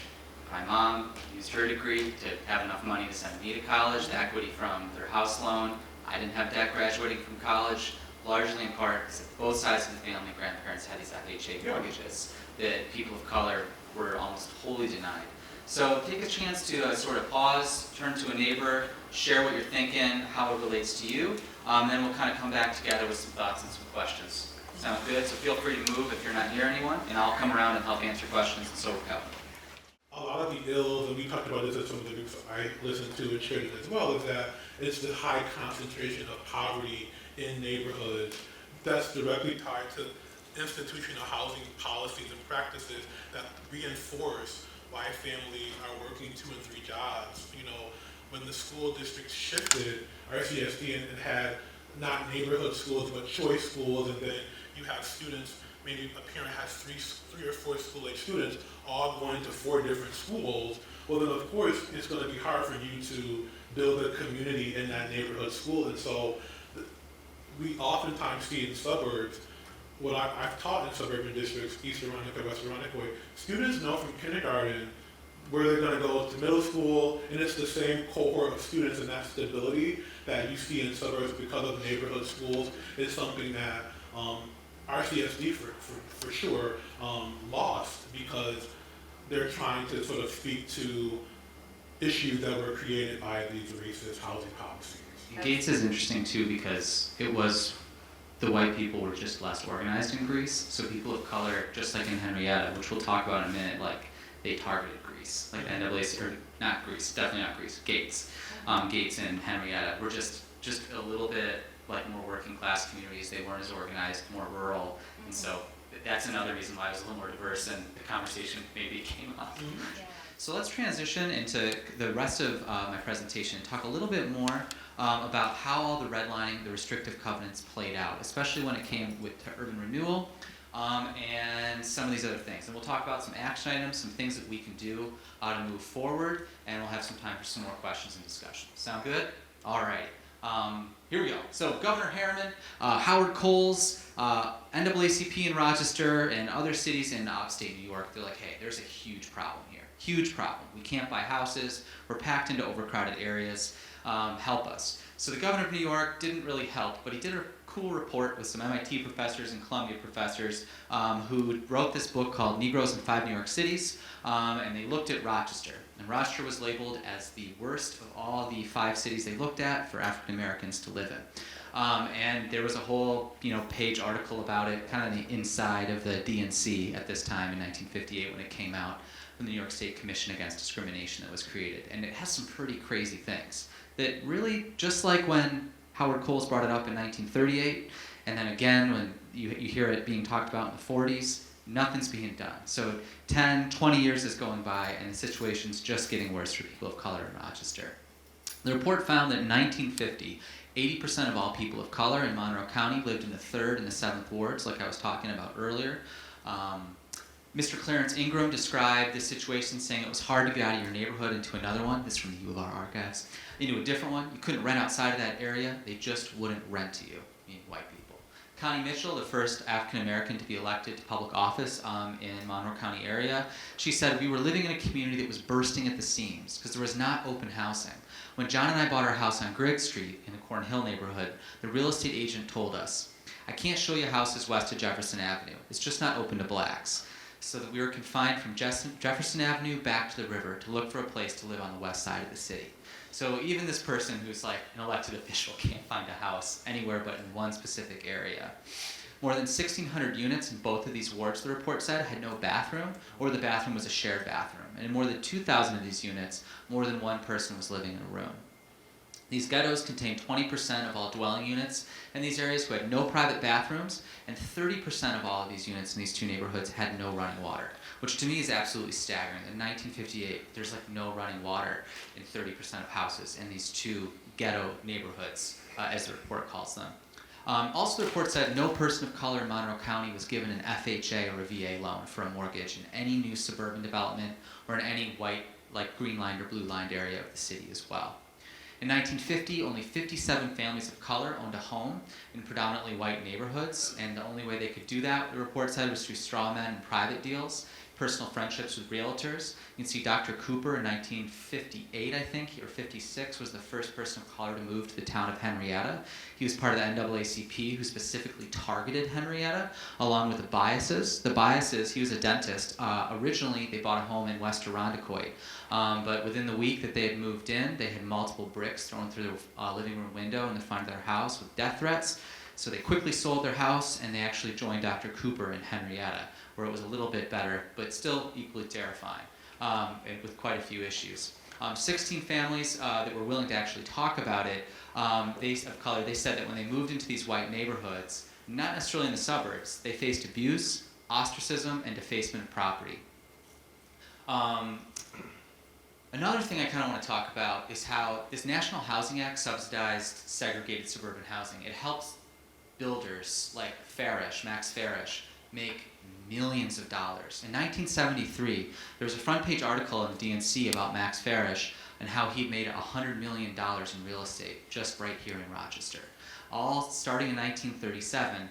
My mom used her degree to have enough money to send me to college, the equity from their house loan. I didn't have debt graduating from college, largely in part because both sides of the family, grandparents had these FHA mortgages that people of color were almost wholly denied. So take a chance to sort of pause, turn to a neighbor, share what you're thinking, how it relates to you, then we'll kind of come back together with some thoughts and some questions. Sound good? So feel free to move if you're not near anyone, and I'll come around and help answer questions, and so will Calvin. A lot of the ills, and we talked about this at some of the groups I listened to and shared it as well, is that it's the high concentration of poverty in neighborhoods that's directly tied to institutional housing policies and practices that reinforce why families are working 2 and 3 jobs. You know, when the school district shifted RCSD and had not neighborhood schools but choice schools, and then you have students, maybe a parent has three or four school-age students all going to 4 different schools, well then of course it's going to be hard for you to build a community in that neighborhood school. And so we oftentimes see in suburbs, what I've taught in suburban districts, East Veronica, West Veronica, students know from kindergarten where they're going to go to middle school, and it's the same cohort of students, and that stability that you see in suburbs because of neighborhood schools is something that RCSD for sure lost, because they're trying to sort of speak to issues that were created by these racist housing policies. And Gates is interesting too because the white people were just less organized in Greece, so people of color, just like in Henrietta, which we'll talk about in a minute, like they targeted Greece, like the NAACP, or not Greece, definitely not Greece, Gates. Gates and Henrietta were just a little bit like more working class communities. They weren't as organized, more rural, and so that's another reason why it was a little more diverse and the conversation maybe came up. Yeah. So let's transition into the rest of my presentation and talk a little bit more about how all the redlining, the restrictive covenants played out, especially when it came to urban renewal and some of these other things. And we'll talk about some action items, some things that we can do to move forward, and we'll have some time for some more questions and discussion. Sound good? All right. Here we go. So Governor Harriman, Howard Coles, NAACP in Rochester, and other cities in upstate New York, they're like, hey, there's a huge problem here. Huge problem. We can't buy houses. We're packed into overcrowded areas. Help us. So the governor of New York didn't really help, but he did a cool report with some MIT professors and Columbia professors who wrote this book called Negroes in 5 New York Cities, and they looked at Rochester. And Rochester was labeled as the worst of all the 5 cities they looked at for African Americans to live in. And there was a whole page article about it, kind of the inside of the DNC at this time in 1958 when it came out, from the New York State Commission Against Discrimination that was created. And it has some pretty crazy things that really, just like when Howard Coles brought it up in 1938, and then again when you hear it being talked about in the 40s, nothing's being done. So 10, 20 years is going by, and the situation's just getting worse for people of color in Rochester. The report found that in 1950, 80% of all people of color in Monroe County lived in the 3rd and the 7th wards, like I was talking about earlier. Mr. Clarence Ingram described this situation saying it was hard to get out of your neighborhood into another one. This is from the U of R archives. Into a different one. You couldn't rent outside of that area. They just wouldn't rent to you, meaning white people. Connie Mitchell, the first African American to be elected to public office in Monroe County area, she said, we were living in a community that was bursting at the seams because there was not open housing. When John and I bought our house on Grigg Street in the Cornhill neighborhood, the real estate agent told us, I can't show you houses west of Jefferson Avenue. It's just not open to blacks. So that we were confined from Jefferson Avenue back to the river to look for a place to live on the west side of the city. So even this person who's like an elected official can't find a house anywhere but in one specific area. More than 1,600 units in both of these wards, the report said, had no bathroom, or the bathroom was a shared bathroom. And in more than 2,000 of these units, more than one person was living in a room. These ghettos contained 20% of all dwelling units in these areas who had no private bathrooms, and 30% of all of these units in these 2 neighborhoods had no running water, which to me is absolutely staggering. In 1958, there's like no running water in 30% of houses in these 2 ghetto neighborhoods, as the report calls them. Also, the report said no person of color in Monroe County was given an FHA or a VA loan for a mortgage in any new suburban development or in any white, like green-lined or blue-lined area of the city as well. In 1950, only 57 families of color owned a home in predominantly white neighborhoods, and the only way they could do that, the report said, was through straw men and private deals, personal friendships with realtors. You can see Dr. Cooper in 1958, I think, or 56, was the first person of color to move to the town of Henrietta. He was part of the NAACP who specifically targeted Henrietta, along with the biases. The biases, he was a dentist. Originally, they bought a home in West Irondequoit, but within the week that they had moved in, they had multiple bricks thrown through their living room window in the front of their house with death threats. So they quickly sold their house, and they actually joined Dr. Cooper in Henrietta, where it was a little bit better, but still equally terrifying, and with quite a few issues. 16 families that were willing to actually talk about it, they said that when they moved into these white neighborhoods, not necessarily in the suburbs, they faced abuse, ostracism, and defacement of property. Another thing I kind of want to talk about is how this National Housing Act subsidized segregated suburban housing. It helps builders like Max Farish, make millions of dollars. In 1973, there was a front page article in the DNC about Max Farish and how he'd made $100 million in real estate just right here in Rochester. All starting in 1937,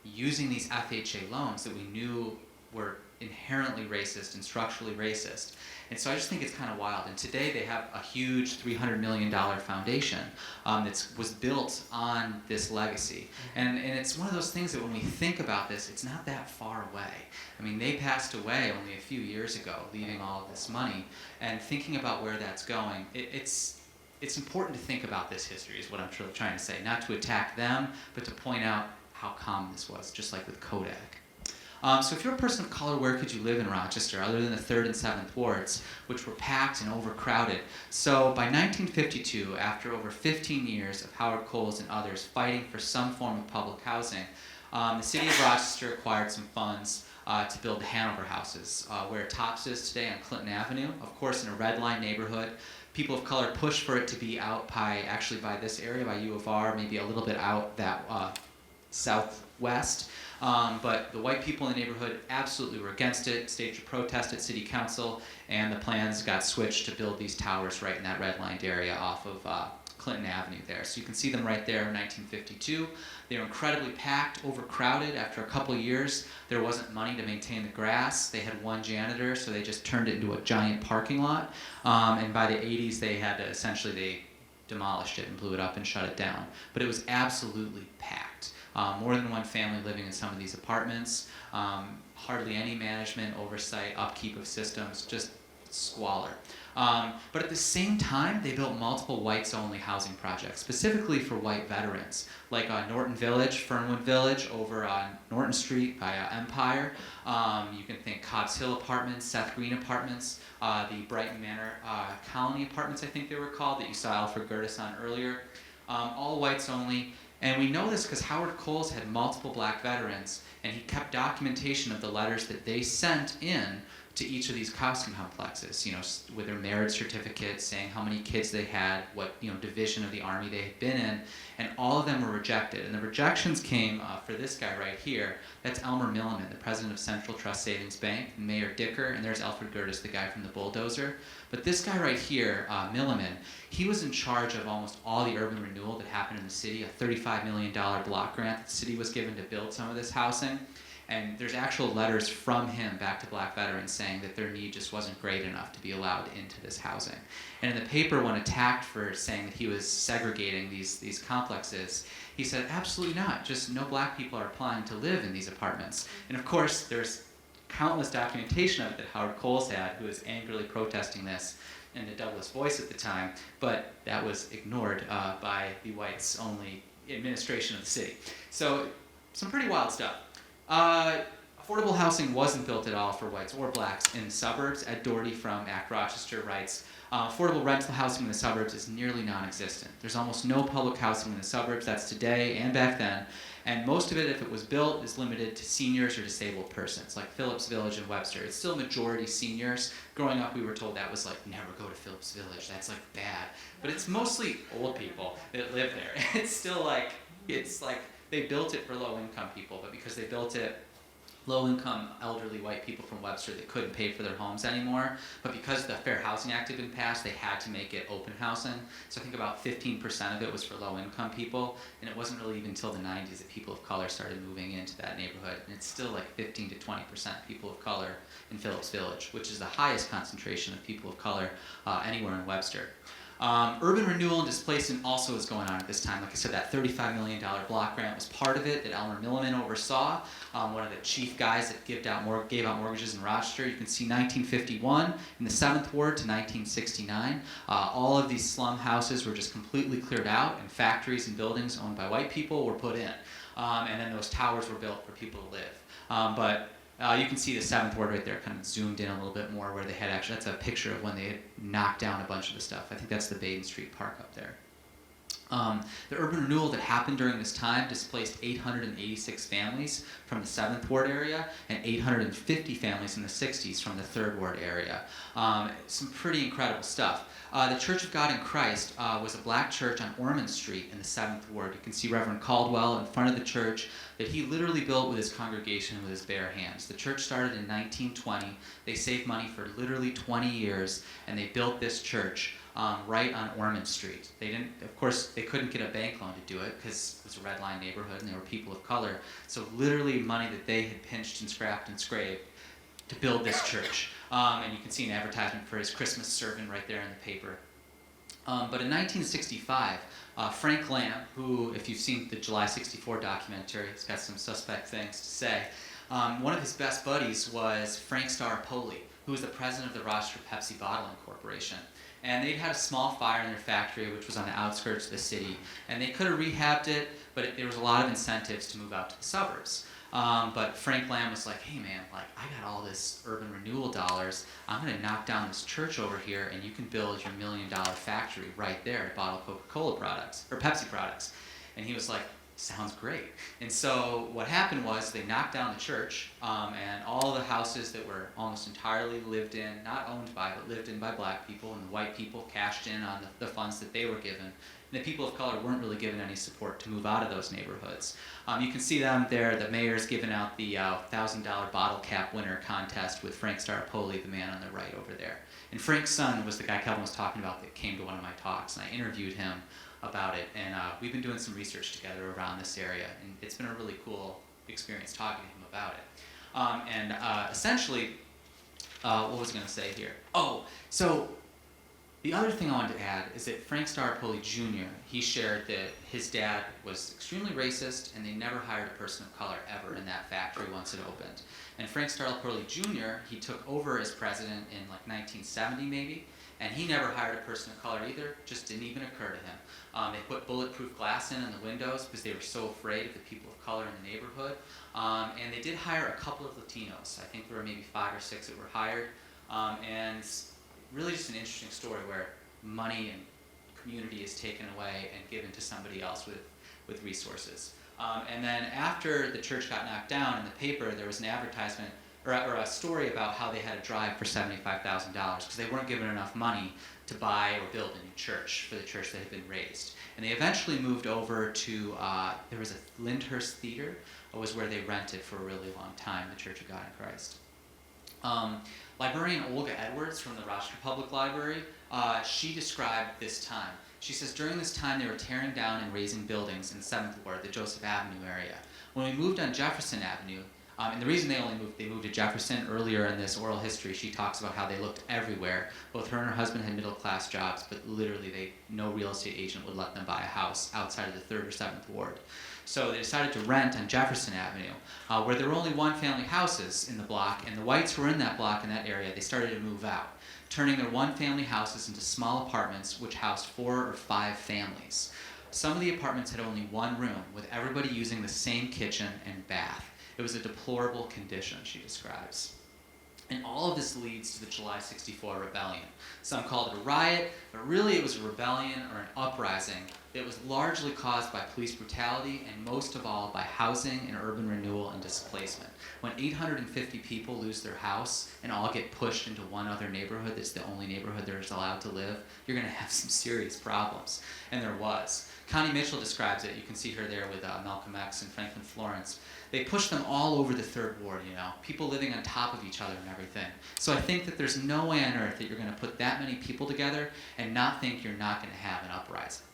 using these FHA loans that we knew were inherently racist and structurally racist. And so I just think it's kind of wild. And today they have a huge $300 million foundation that was built on this legacy. And it's one of those things that when we think about this, it's not that far away. I mean, they passed away only a few years ago, leaving all of this money. And thinking about where that's going, it's it's important to think about this history, is what I'm trying to say. Not to attack them, but to point out how common this was, just like with Kodak. So if you're a person of color, where could you live in Rochester, other than the 3rd and 7th wards, which were packed and overcrowded? So by 1952, after over 15 years of Howard Coles and others fighting for some form of public housing, the city of Rochester acquired some funds to build the Hanover houses, where Tops is today on Clinton Avenue, of course in a red line neighborhood. People of color pushed for it to be out by this area, by U of R, maybe a little bit out that southwest. But the white people in the neighborhood absolutely were against it, staged a protest at city council, and the plans got switched to build these towers right in that red-lined area off of Clinton Avenue there. So you can see them right there in 1952. They were incredibly packed, overcrowded. After a couple years, there wasn't money to maintain the grass. They had one janitor, so they just turned it into a giant parking lot. And by the 80s, they demolished it and blew it up and shut it down. But it was absolutely packed. More than one family living in some of these apartments, hardly any management, oversight, upkeep of systems, just squalor. But at the same time, they built multiple whites-only housing projects, specifically for white veterans, like Norton Village, Fernwood Village, over on Norton Street by Empire. You can think Cobb's Hill Apartments, Seth Green Apartments, the Brighton Manor Colony Apartments, I think they were called, that you saw Alfred Gerdes on earlier. All whites only. And we know this because Howard Coles had multiple black veterans, and he kept documentation of the letters that they sent in to each of these housing complexes, with their marriage certificates, saying how many kids they had, what division of the Army they had been in, and all of them were rejected. And the rejections came for this guy right here. That's Elmer Milliman, the president of Central Trust Savings Bank, and Mayor Dicker, and there's Alfred Gerdes, the guy from the bulldozer. But this guy right here, Milliman, he was in charge of almost all the urban renewal that happened in the city, a $35 million block grant that the city was given to build some of this housing. And there's actual letters from him back to black veterans saying that their need just wasn't great enough to be allowed into this housing. And in the paper, when attacked for saying that he was segregating these complexes, he said, absolutely not, just no black people are applying to live in these apartments. And of course, there's countless documentation of it that Howard Coles had, who was angrily protesting this in the Douglas Voice at the time, but that was ignored by the whites-only administration of the city. So some pretty wild stuff. Affordable housing wasn't built at all for whites or blacks in the suburbs. Ed Doherty from ACT Rochester writes, affordable rental housing in the suburbs is nearly non-existent. There's almost no public housing in the suburbs, that's today and back then, and most of it, if it was built, is limited to seniors or disabled persons, like Phillips Village and Webster. It's still majority seniors. Growing up, we were told that was like, never go to Phillips Village, that's like bad. But it's mostly old people that live there. It's like they built it for low-income people, but because they built it, low-income elderly white people from Webster that couldn't pay for their homes anymore, but because the Fair Housing Act had been passed, they had to make it open housing. So I think about 15% of it was for low-income people, and it wasn't really even until the 90s that people of color started moving into that neighborhood, and it's still like 15 to 20% people of color in Phillips Village, which is the highest concentration of people of color anywhere in Webster. Urban renewal and displacement also is going on at this time. Like I said, that $35 million block grant was part of it that Elmer Milliman oversaw, one of the chief guys that gave out mortgages in Rochester. You can see 1951 in the 7th Ward to 1969. All of these slum houses were just completely cleared out, and factories and buildings owned by white people were put in. And then those towers were built for people to live. You can see the 7th Ward right there, kind of zoomed in a little bit more where they had that's a picture of when they had knocked down a bunch of the stuff. I think that's the Baden Street Park up there. The urban renewal that happened during this time displaced 886 families from the 7th Ward area and 850 families in the 60s from the 3rd Ward area. Some pretty incredible stuff. The Church of God in Christ was a black church on Ormond Street in the 7th Ward. You can see Reverend Caldwell in front of the church that he literally built with his congregation with his bare hands. The church started in 1920. They saved money for literally 20 years, and they built this church right on Ormond Street. Of course, they couldn't get a bank loan to do it because it was a red line neighborhood and they were people of color. So literally money that they had pinched and scrapped and scraped to build this church. And you can see an advertisement for his Christmas sermon right there in the paper. But in 1965, Frank Lamb, who, if you've seen the July 64 documentary, has got some suspect things to say, one of his best buddies was Frank Staropoli, who was the president of the Rochester Pepsi Bottling Corporation. And they'd had a small fire in their factory, which was on the outskirts of the city. And they could have rehabbed it, but there was a lot of incentives to move out to the suburbs. But Frank Lamb was like, hey man, like I got all this urban renewal dollars. I'm gonna knock down this church over here and you can build your $1 million factory right there to bottle Coca-Cola products, or Pepsi products. And he was like, sounds great. And so what happened was they knocked down the church, and all the houses that were almost entirely lived in, not owned by, but lived in by black people, and the white people cashed in on the funds that they were given. And the people of color weren't really given any support to move out of those neighborhoods. You can see them there, the mayor's giving out the $1,000 bottle cap winner contest with Frank Staropoli, the man on the right over there. And Frank's son was the guy Kelvin was talking about that came to one of my talks, and I interviewed him about it. And we've been doing some research together around this area, and it's been a really cool experience talking to him about it. Essentially, what was I going to say here? Oh, so the other thing I wanted to add is that Frank Staropoli Jr., he shared that his dad was extremely racist and they never hired a person of color ever in that factory once it opened. And Frank Staropoli Jr., he took over as president in like 1970 maybe, and he never hired a person of color either, just didn't even occur to him. They put bulletproof glass in the windows because they were so afraid of the people of color in the neighborhood. And they did hire a couple of Latinos. I think there were maybe 5 or 6 that were hired. And really just an interesting story where money and community is taken away and given to somebody else with resources. And then after the church got knocked down, in the paper there was an advertisement or a story about how they had a drive for $75,000 because they weren't given enough money to buy or build a new church for the church that had been raised. And they eventually moved over to, there was a Lyndhurst Theater, was where they rented for a really long time, the Church of God in Christ. Librarian Olga Edwards from the Rochester Public Library, she described this time. She says, during this time they were tearing down and raising buildings in 7th Ward, the Joseph Avenue area. When we moved on Jefferson Avenue, and the reason they moved to Jefferson earlier in this oral history, she talks about how they looked everywhere. Both her and her husband had middle-class jobs, but literally no real estate agent would let them buy a house outside of the 3rd or 7th Ward. So they decided to rent on Jefferson Avenue, where there were only one-family houses in the block, and the whites who were in that block in that area, they started to move out, turning their one-family houses into small apartments which housed 4 or 5 families. Some of the apartments had only one room, with everybody using the same kitchen and bath. It was a deplorable condition, she describes. And all of this leads to the July 64 rebellion. Some called it a riot, but really it was a rebellion or an uprising that was largely caused by police brutality and most of all by housing and urban renewal and displacement. When 850 people lose their house and all get pushed into one other neighborhood that's the only neighborhood that's allowed to live, you're going to have some serious problems. And there was. Connie Mitchell describes it. You can see her there with Malcolm X and Franklin Florence. They pushed them all over the 3rd Ward, people living on top of each other and everything. So I think that there's no way on earth that you're going to put that many people together and not think you're not going to have an uprising.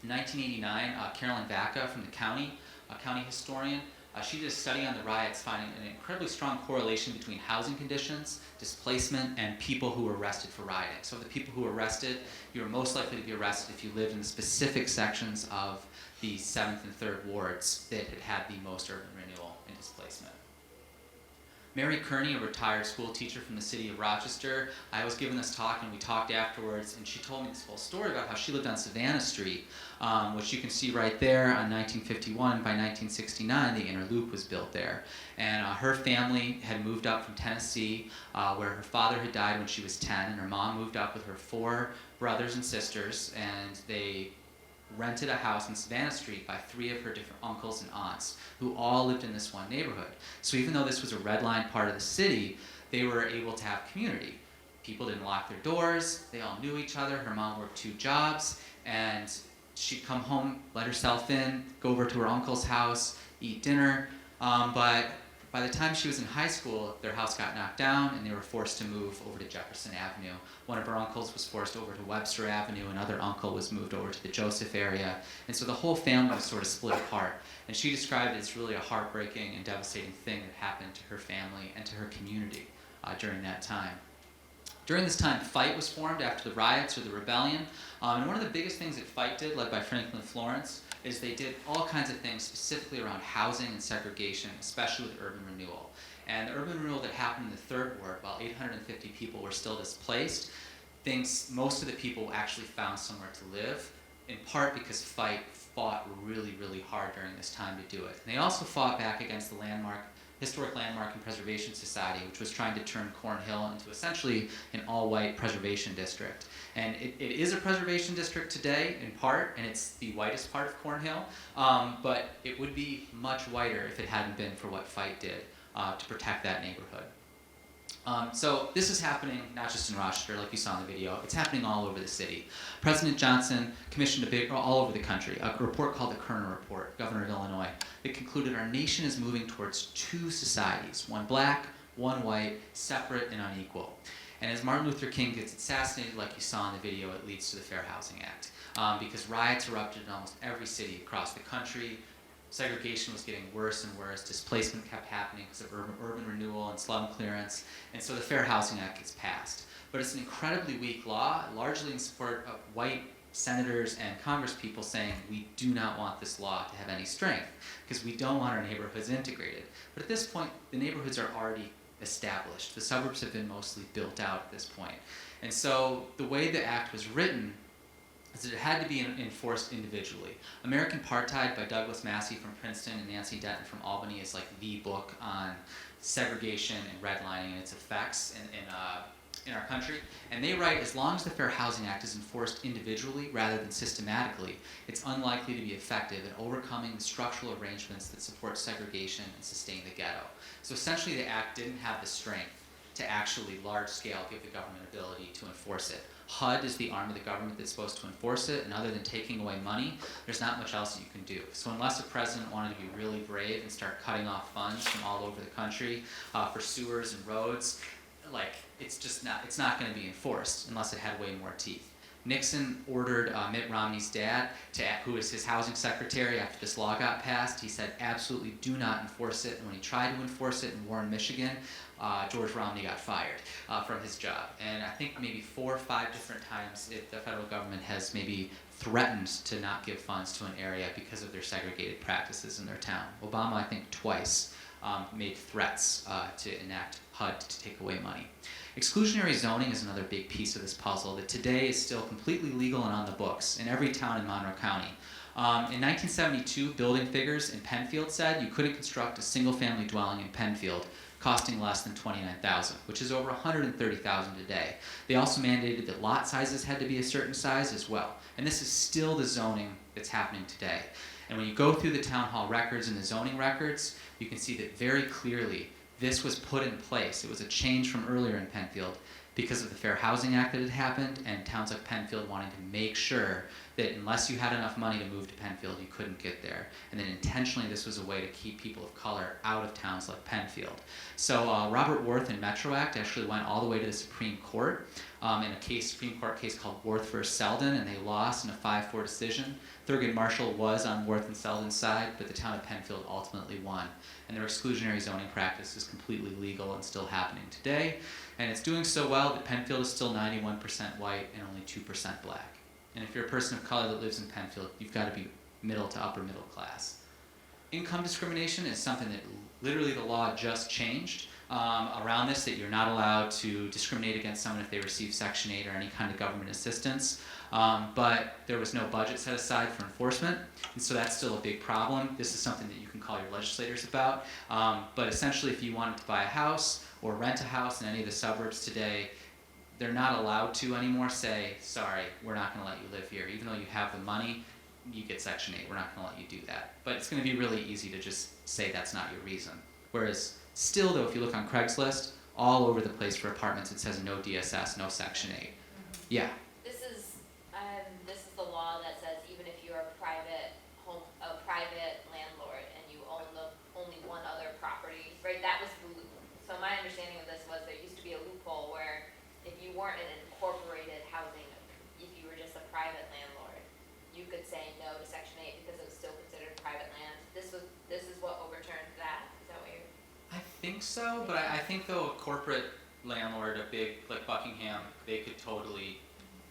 In 1989, Carolyn Vaca from the county, a county historian, she did a study on the riots, finding an incredibly strong correlation between housing conditions, displacement, and people who were arrested for rioting. So the people who were arrested, you were most likely to be arrested if you lived in the specific sections of the 7th and 3rd wards that had the most urban renewal and displacement. Mary Kearney, a retired school teacher from the city of Rochester, I was giving this talk and we talked afterwards, and she told me this whole story about how she lived on Savannah Street, which you can see right there on 1951. By 1969, the inner loop was built there. And her family had moved up from Tennessee, where her father had died when she was 10, and her mom moved up with her 4 brothers and sisters, and they rented a house on Savannah Street by 3 of her different uncles and aunts, who all lived in this one neighborhood. So even though this was a red line part of the city, they were able to have community. People didn't lock their doors, they all knew each other. Her mom worked 2 jobs, and she'd come home, let herself in, go over to her uncle's house, eat dinner. But by the time she was in high school, their house got knocked down and they were forced to move over to Jefferson Avenue. One of her uncles was forced over to Webster Avenue, another uncle was moved over to the Joseph area. And so the whole family was sort of split apart. And she described it as really a heartbreaking and devastating thing that happened to her family and to her community during that time. During this time, FIGHT was formed after the riots or the rebellion. And one of the biggest things that FIGHT did, led by Franklin Florence, is they did all kinds of things specifically around housing and segregation, especially with urban renewal. And the urban renewal that happened in the 3rd Ward, while 850 people were still displaced, most of the people actually found somewhere to live, in part because fought really, really hard during this time to do it. And they also fought back against the Historic Landmark and Preservation Society, which was trying to turn Cornhill into essentially an all-white preservation district. And it is a preservation district today, in part, and it's the whitest part of Cornhill, but it would be much whiter if it hadn't been for what FIGHT did to protect that neighborhood. So this is happening not just in Rochester, like you saw in the video, it's happening all over the city. President Johnson commissioned all over the country, a report called the Kerner Report, governor of Illinois, that concluded our nation is moving towards two societies, one black, one white, separate and unequal. And as Martin Luther King gets assassinated, like you saw in the video, it leads to the Fair Housing Act. Because riots erupted in almost every city across the country. Segregation was getting worse and worse. Displacement kept happening because of urban renewal and slum clearance. And so the Fair Housing Act gets passed. But it's an incredibly weak law, largely in support of white senators and congresspeople saying we do not want this law to have any strength because we don't want our neighborhoods integrated. But at this point, the neighborhoods are already established. The suburbs have been mostly built out at this point. And so the way the act was written is that it had to be enforced individually. American Apartheid by Douglas Massey from Princeton and Nancy Denton from Albany is like the book on segregation and redlining and its effects in our country. And they write, as long as the Fair Housing Act is enforced individually rather than systematically, it's unlikely to be effective in overcoming the structural arrangements that support segregation and sustain the ghetto. So essentially the act didn't have the strength to actually large scale give the government ability to enforce it. HUD is the arm of the government that's supposed to enforce it, and other than taking away money, there's not much else that you can do. So unless a president wanted to be really brave and start cutting off funds from all over the country for sewers and roads, like it's not going to be enforced unless it had way more teeth. Nixon ordered Mitt Romney's dad, who was his housing secretary after this law got passed, he said absolutely do not enforce it. And when he tried to enforce it in Warren, Michigan, George Romney got fired from his job. And I think maybe 4 or 5 different times the federal government has maybe threatened to not give funds to an area because of their segregated practices in their town. Obama, I think, twice made threats to enact HUD to take away money. Exclusionary zoning is another big piece of this puzzle that today is still completely legal and on the books in every town in Monroe County. In 1972, building figures in Penfield said you couldn't construct a single-family dwelling in Penfield costing less than $29,000, which is over $130,000 today. They also mandated that lot sizes had to be a certain size as well. And this is still the zoning that's happening today. And when you go through the town hall records and the zoning records, you can see that very clearly this was put in place. It was a change from earlier in Penfield because of the Fair Housing Act that had happened and towns like Penfield wanting to make sure that unless you had enough money to move to Penfield, you couldn't get there. And then intentionally, this was a way to keep people of color out of towns like Penfield. So Robert Worth in Metro Act actually went all the way to the Supreme Court in a Supreme Court case called Worth v. Selden, and they lost in a 5-4 decision. Thurgood Marshall was on Worth and Selden's side, but the town of Penfield ultimately won. And their exclusionary zoning practice is completely legal and still happening today. And it's doing so well that Penfield is still 91% white and only 2% black. And if you're a person of color that lives in Penfield, you've got to be middle to upper middle class. Income discrimination is something that literally the law just changed around this, that you're not allowed to discriminate against someone if they receive Section 8 or any kind of government assistance. But there was no budget set aside for enforcement, and so that's still a big problem. This is something that you can call your legislators about. But essentially, if you wanted to buy a house or rent a house in any of the suburbs today, they're not allowed to anymore say, sorry, we're not going to let you live here. Even though you have the money, you get Section 8. We're not going to let you do that. But it's going to be really easy to just say that's not your reason. Whereas still, though, if you look on Craigslist, all over the place for apartments, it says no DSS, no Section 8. Yeah. This is the law that says even if you're a private landlord and you own only one other property, right? That was the loophole. So my understanding of this was there used to be a loophole where if you weren't an incorporated housing, if you were just a private landlord, you could say no to Section 8 because it was still considered private land. This is what overturned that. Is that what you're? I think so, but I think though a corporate landlord, a big like Buckingham, they could totally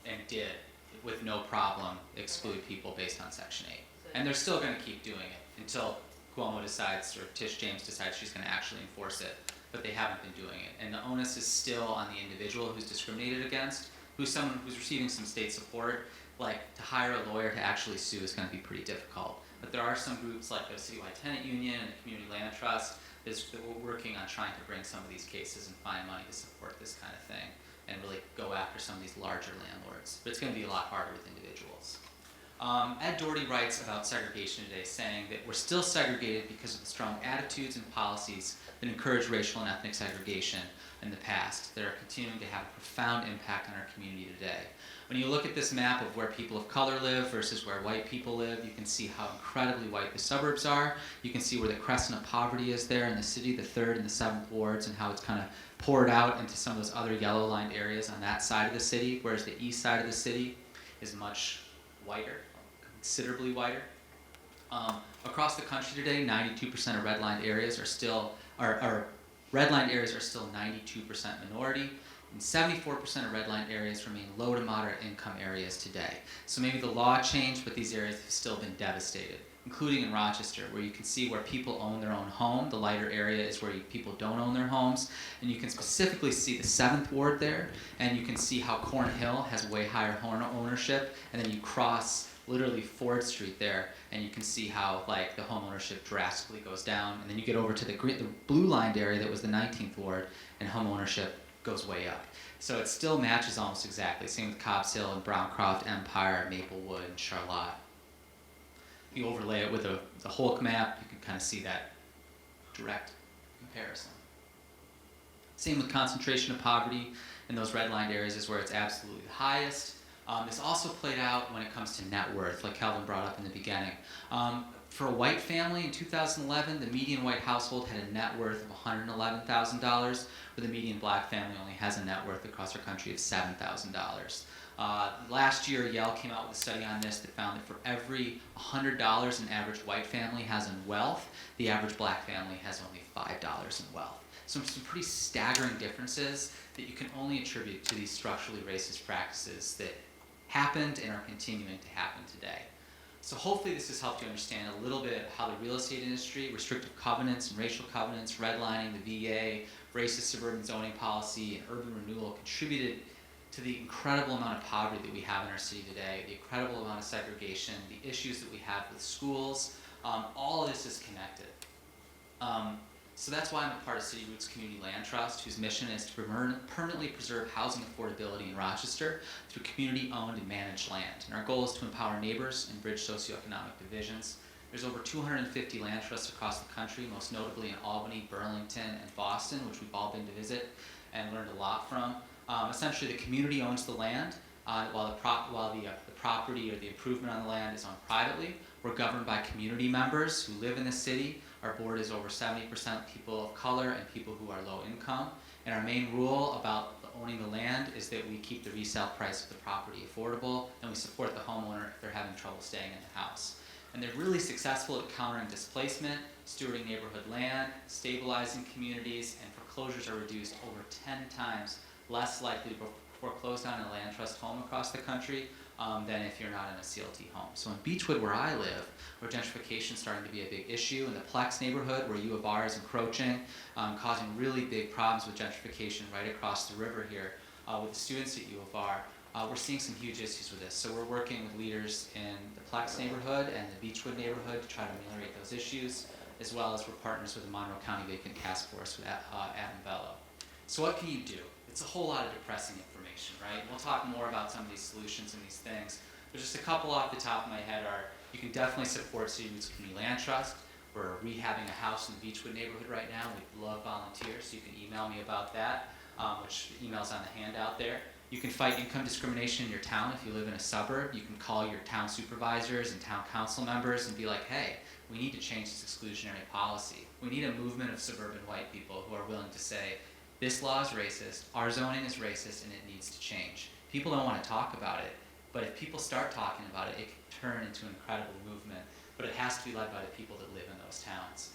and did with no problem exclude people based on Section 8. And they're still going to keep doing it until Cuomo decides or Tish James decides she's going to actually enforce it. But they haven't been doing it. And the onus is still on the individual who's discriminated against who's someone who's receiving some state support, like to hire a lawyer to actually sue is going to be pretty difficult. But there are some groups like the Citywide Tenant Union and the Community Land Trust that we're working on trying to bring some of these cases and find money to support this kind of thing and really go after some of these larger landlords. But it's going to be a lot harder with individuals. Ed Doherty writes about segregation today, saying that we're still segregated because of the strong attitudes and policies that encourage racial and ethnic segregation in the past that are continuing to have a profound impact on our community today. When you look at this map of where people of color live versus where white people live, you can see how incredibly white the suburbs are. You can see where the crescent of poverty is there in the city, the 3rd and the 7th wards, and how it's kind of poured out into some of those other yellow-lined areas on that side of the city, whereas the east side of the city is much whiter, considerably whiter. Across the country today, 92% of redlined areas are still, redlined areas are still 92% minority, and 74% of redlined areas remain low to moderate income areas today. So maybe the law changed, but these areas have still been devastated, including in Rochester, where you can see where people own their own home. The lighter area is where people don't own their homes. And you can specifically see the 7th ward there, and you can see how Cornhill has way higher home ownership, and then you cross literally Ford Street there, and you can see how like the home ownership drastically goes down. And then you get over to the blue lined area that was the 19th ward, and home ownership goes way up. So it still matches almost exactly. Same with Cobbs Hill and Browncroft, Empire, Maplewood, and Charlotte. If you overlay it with the Hulk map, you can kind of see that direct comparison. Same with concentration of poverty in those redlined areas is where it's absolutely the highest. This also played out when it comes to net worth, like Calvin brought up in the beginning. For a white family in 2011, the median white household had a net worth of $111,000, where the median black family only has a net worth across our country of $7,000. Last year, Yale came out with a study on this that found that for every $100 an average white family has in wealth, the average black family has only $5 in wealth. So some pretty staggering differences that you can only attribute to these structurally racist practices that happened and are continuing to happen today. So hopefully this has helped you understand a little bit how the real estate industry, restrictive covenants and racial covenants, redlining, the VA, racist suburban zoning policy, and urban renewal contributed to the incredible amount of poverty that we have in our city today, the incredible amount of segregation, the issues that we have with schools. All of this is connected. So that's why I'm a part of City Roots Community Land Trust, whose mission is to permanently preserve housing affordability in Rochester through community-owned and managed land. And our goal is to empower neighbors and bridge socioeconomic divisions. There's over 250 land trusts across the country, most notably in Albany, Burlington, and Boston, which we've all been to visit and learned a lot from. Essentially, the community owns the land, while the property or the improvement on the land is owned privately. We're governed by community members who live in the city. Our board is over 70% people of color and people who are low income. And our main rule about owning the land is that we keep the resale price of the property affordable, and we support the homeowner if they're having trouble staying in the house. And they're really successful at countering displacement, stewarding neighborhood land, stabilizing communities, and foreclosures are reduced over 10 times less likely to foreclose on a land trust home across the country than if you're not in a CLT home. So in Beechwood, where I live, where gentrification is starting to be a big issue, in the Plex neighborhood, where U of R is encroaching, causing really big problems with gentrification right across the river here, with the students at U of R, we're seeing some huge issues with this. So we're working with leaders in the Plex neighborhood and the Beechwood neighborhood to try to ameliorate those issues, as well as we're partners with the Monroe County Vacant Task Force with Adam Bello. So what can you do? It's a whole lot of depressing information, right? We'll talk more about some of these solutions and these things, but just a couple off the top of my head are, you can definitely support City Roots Community Land Trust. We're rehabbing a house in the Beechwood neighborhood right now. We'd love volunteers, so you can email me about that, which the email's on the handout there. You can fight income discrimination in your town if you live in a suburb. You can call your town supervisors and town council members and be like, hey, we need to change this exclusionary policy. We need a movement of suburban white people who are willing to say, this law is racist, our zoning is racist, and it needs to change. People don't want to talk about it, but if people start talking about it, it can turn into an incredible movement, but it has to be led by the people that live in those towns.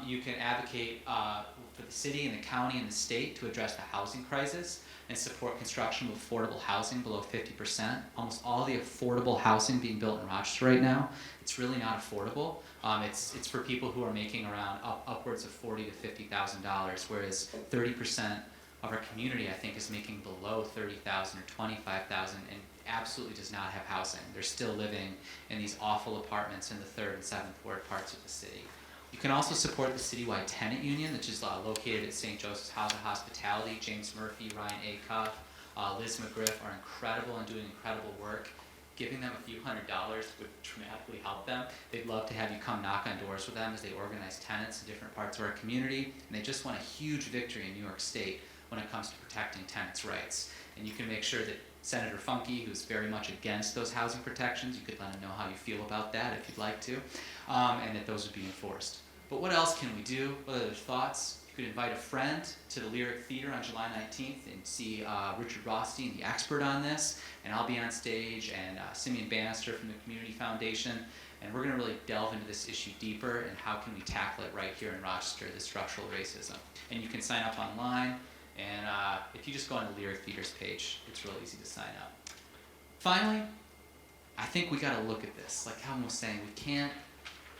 You can advocate for the city and the county and the state to address the housing crisis and support construction of affordable housing below 50%. Almost all the affordable housing being built in Rochester right now, it's really not affordable. It's for people who are making around upwards of $40,000 to $50,000, whereas 30% of our community, I think, is making below $30,000 or $25,000 and absolutely does not have housing. They're still living in these awful apartments in the 3rd and 7th Ward parts of the city. You can also support the citywide tenant union, which is located at St. Joseph's House of Hospitality. James Murphy, Ryan Acuff, Liz McGriff are incredible and doing incredible work. Giving them a few $100s would dramatically help them. They'd love to have you come knock on doors with them as they organize tenants in different parts of our community. And they just want a huge victory in New York State when it comes to protecting tenants' rights. And you can make sure that Senator Funke, who's very much against those housing protections, you could let him know how you feel about that if you'd like to, and that those would be enforced. But what else can we do? What other thoughts? You could invite a friend to the Lyric Theater on July 19th and see Richard Rothstein, the expert on this, and I'll be on stage, and Simeon Bannister from the Community Foundation, and we're going to really delve into this issue deeper and how can we tackle it right here in Rochester, the structural racism. And you can sign up online, and if you just go on the Lyric Theater's page, it's real easy to sign up. Finally, I think we got to look at this. Like Helen was saying, we can't.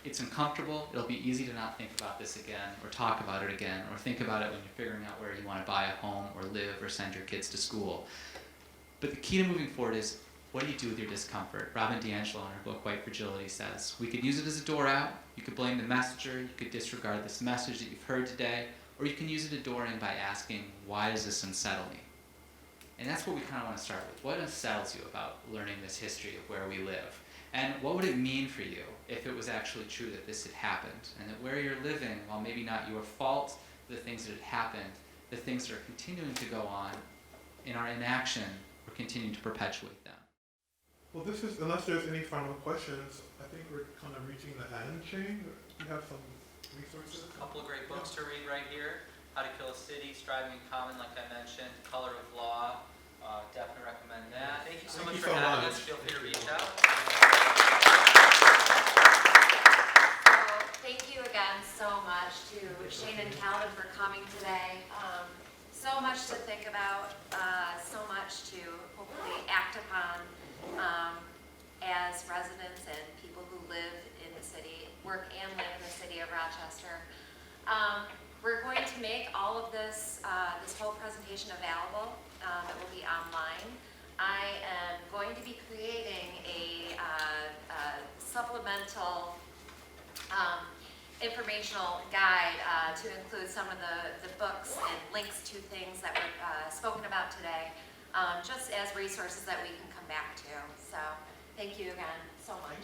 It's uncomfortable. It'll be easy to not think about this again, or talk about it again, or think about it when you're figuring out where you want to buy a home, or live, or send your kids to school. But the key to moving forward is, what do you do with your discomfort? Robin DiAngelo in her book, White Fragility, says, we could use it as a door out, you could blame the messenger, you could disregard this message that you've heard today, or you can use it a door in by asking, why does this unsettle me? And that's what we kind of want to start with. What unsettles you about learning this history of where we live? And what would it mean for you if it was actually true that this had happened, and that where you're living, while maybe not your fault, the things that had happened, the things that are continuing to go on in our inaction, we're continuing to perpetuate them. Well, this is, unless there's any final questions, I think we're kind of reaching the end, Shane. We have some resources. A couple of great books to read right here. How to Kill a City, Striving in Common, like I mentioned, Color of Law. Definitely recommend that. Thank you so much for having us. Feel free to reach out. So thank you again so much to Shane and Calvin for coming today. So much to think about, so much to hopefully act upon as residents and people who live in the city, work and live in the city of Rochester. We're going to make all of this, this whole presentation available. It will be online. I am going to be creating a supplemental informational guide to include some of the books and links to things that were spoken about today, just as resources that we can come back to. So thank you again so much.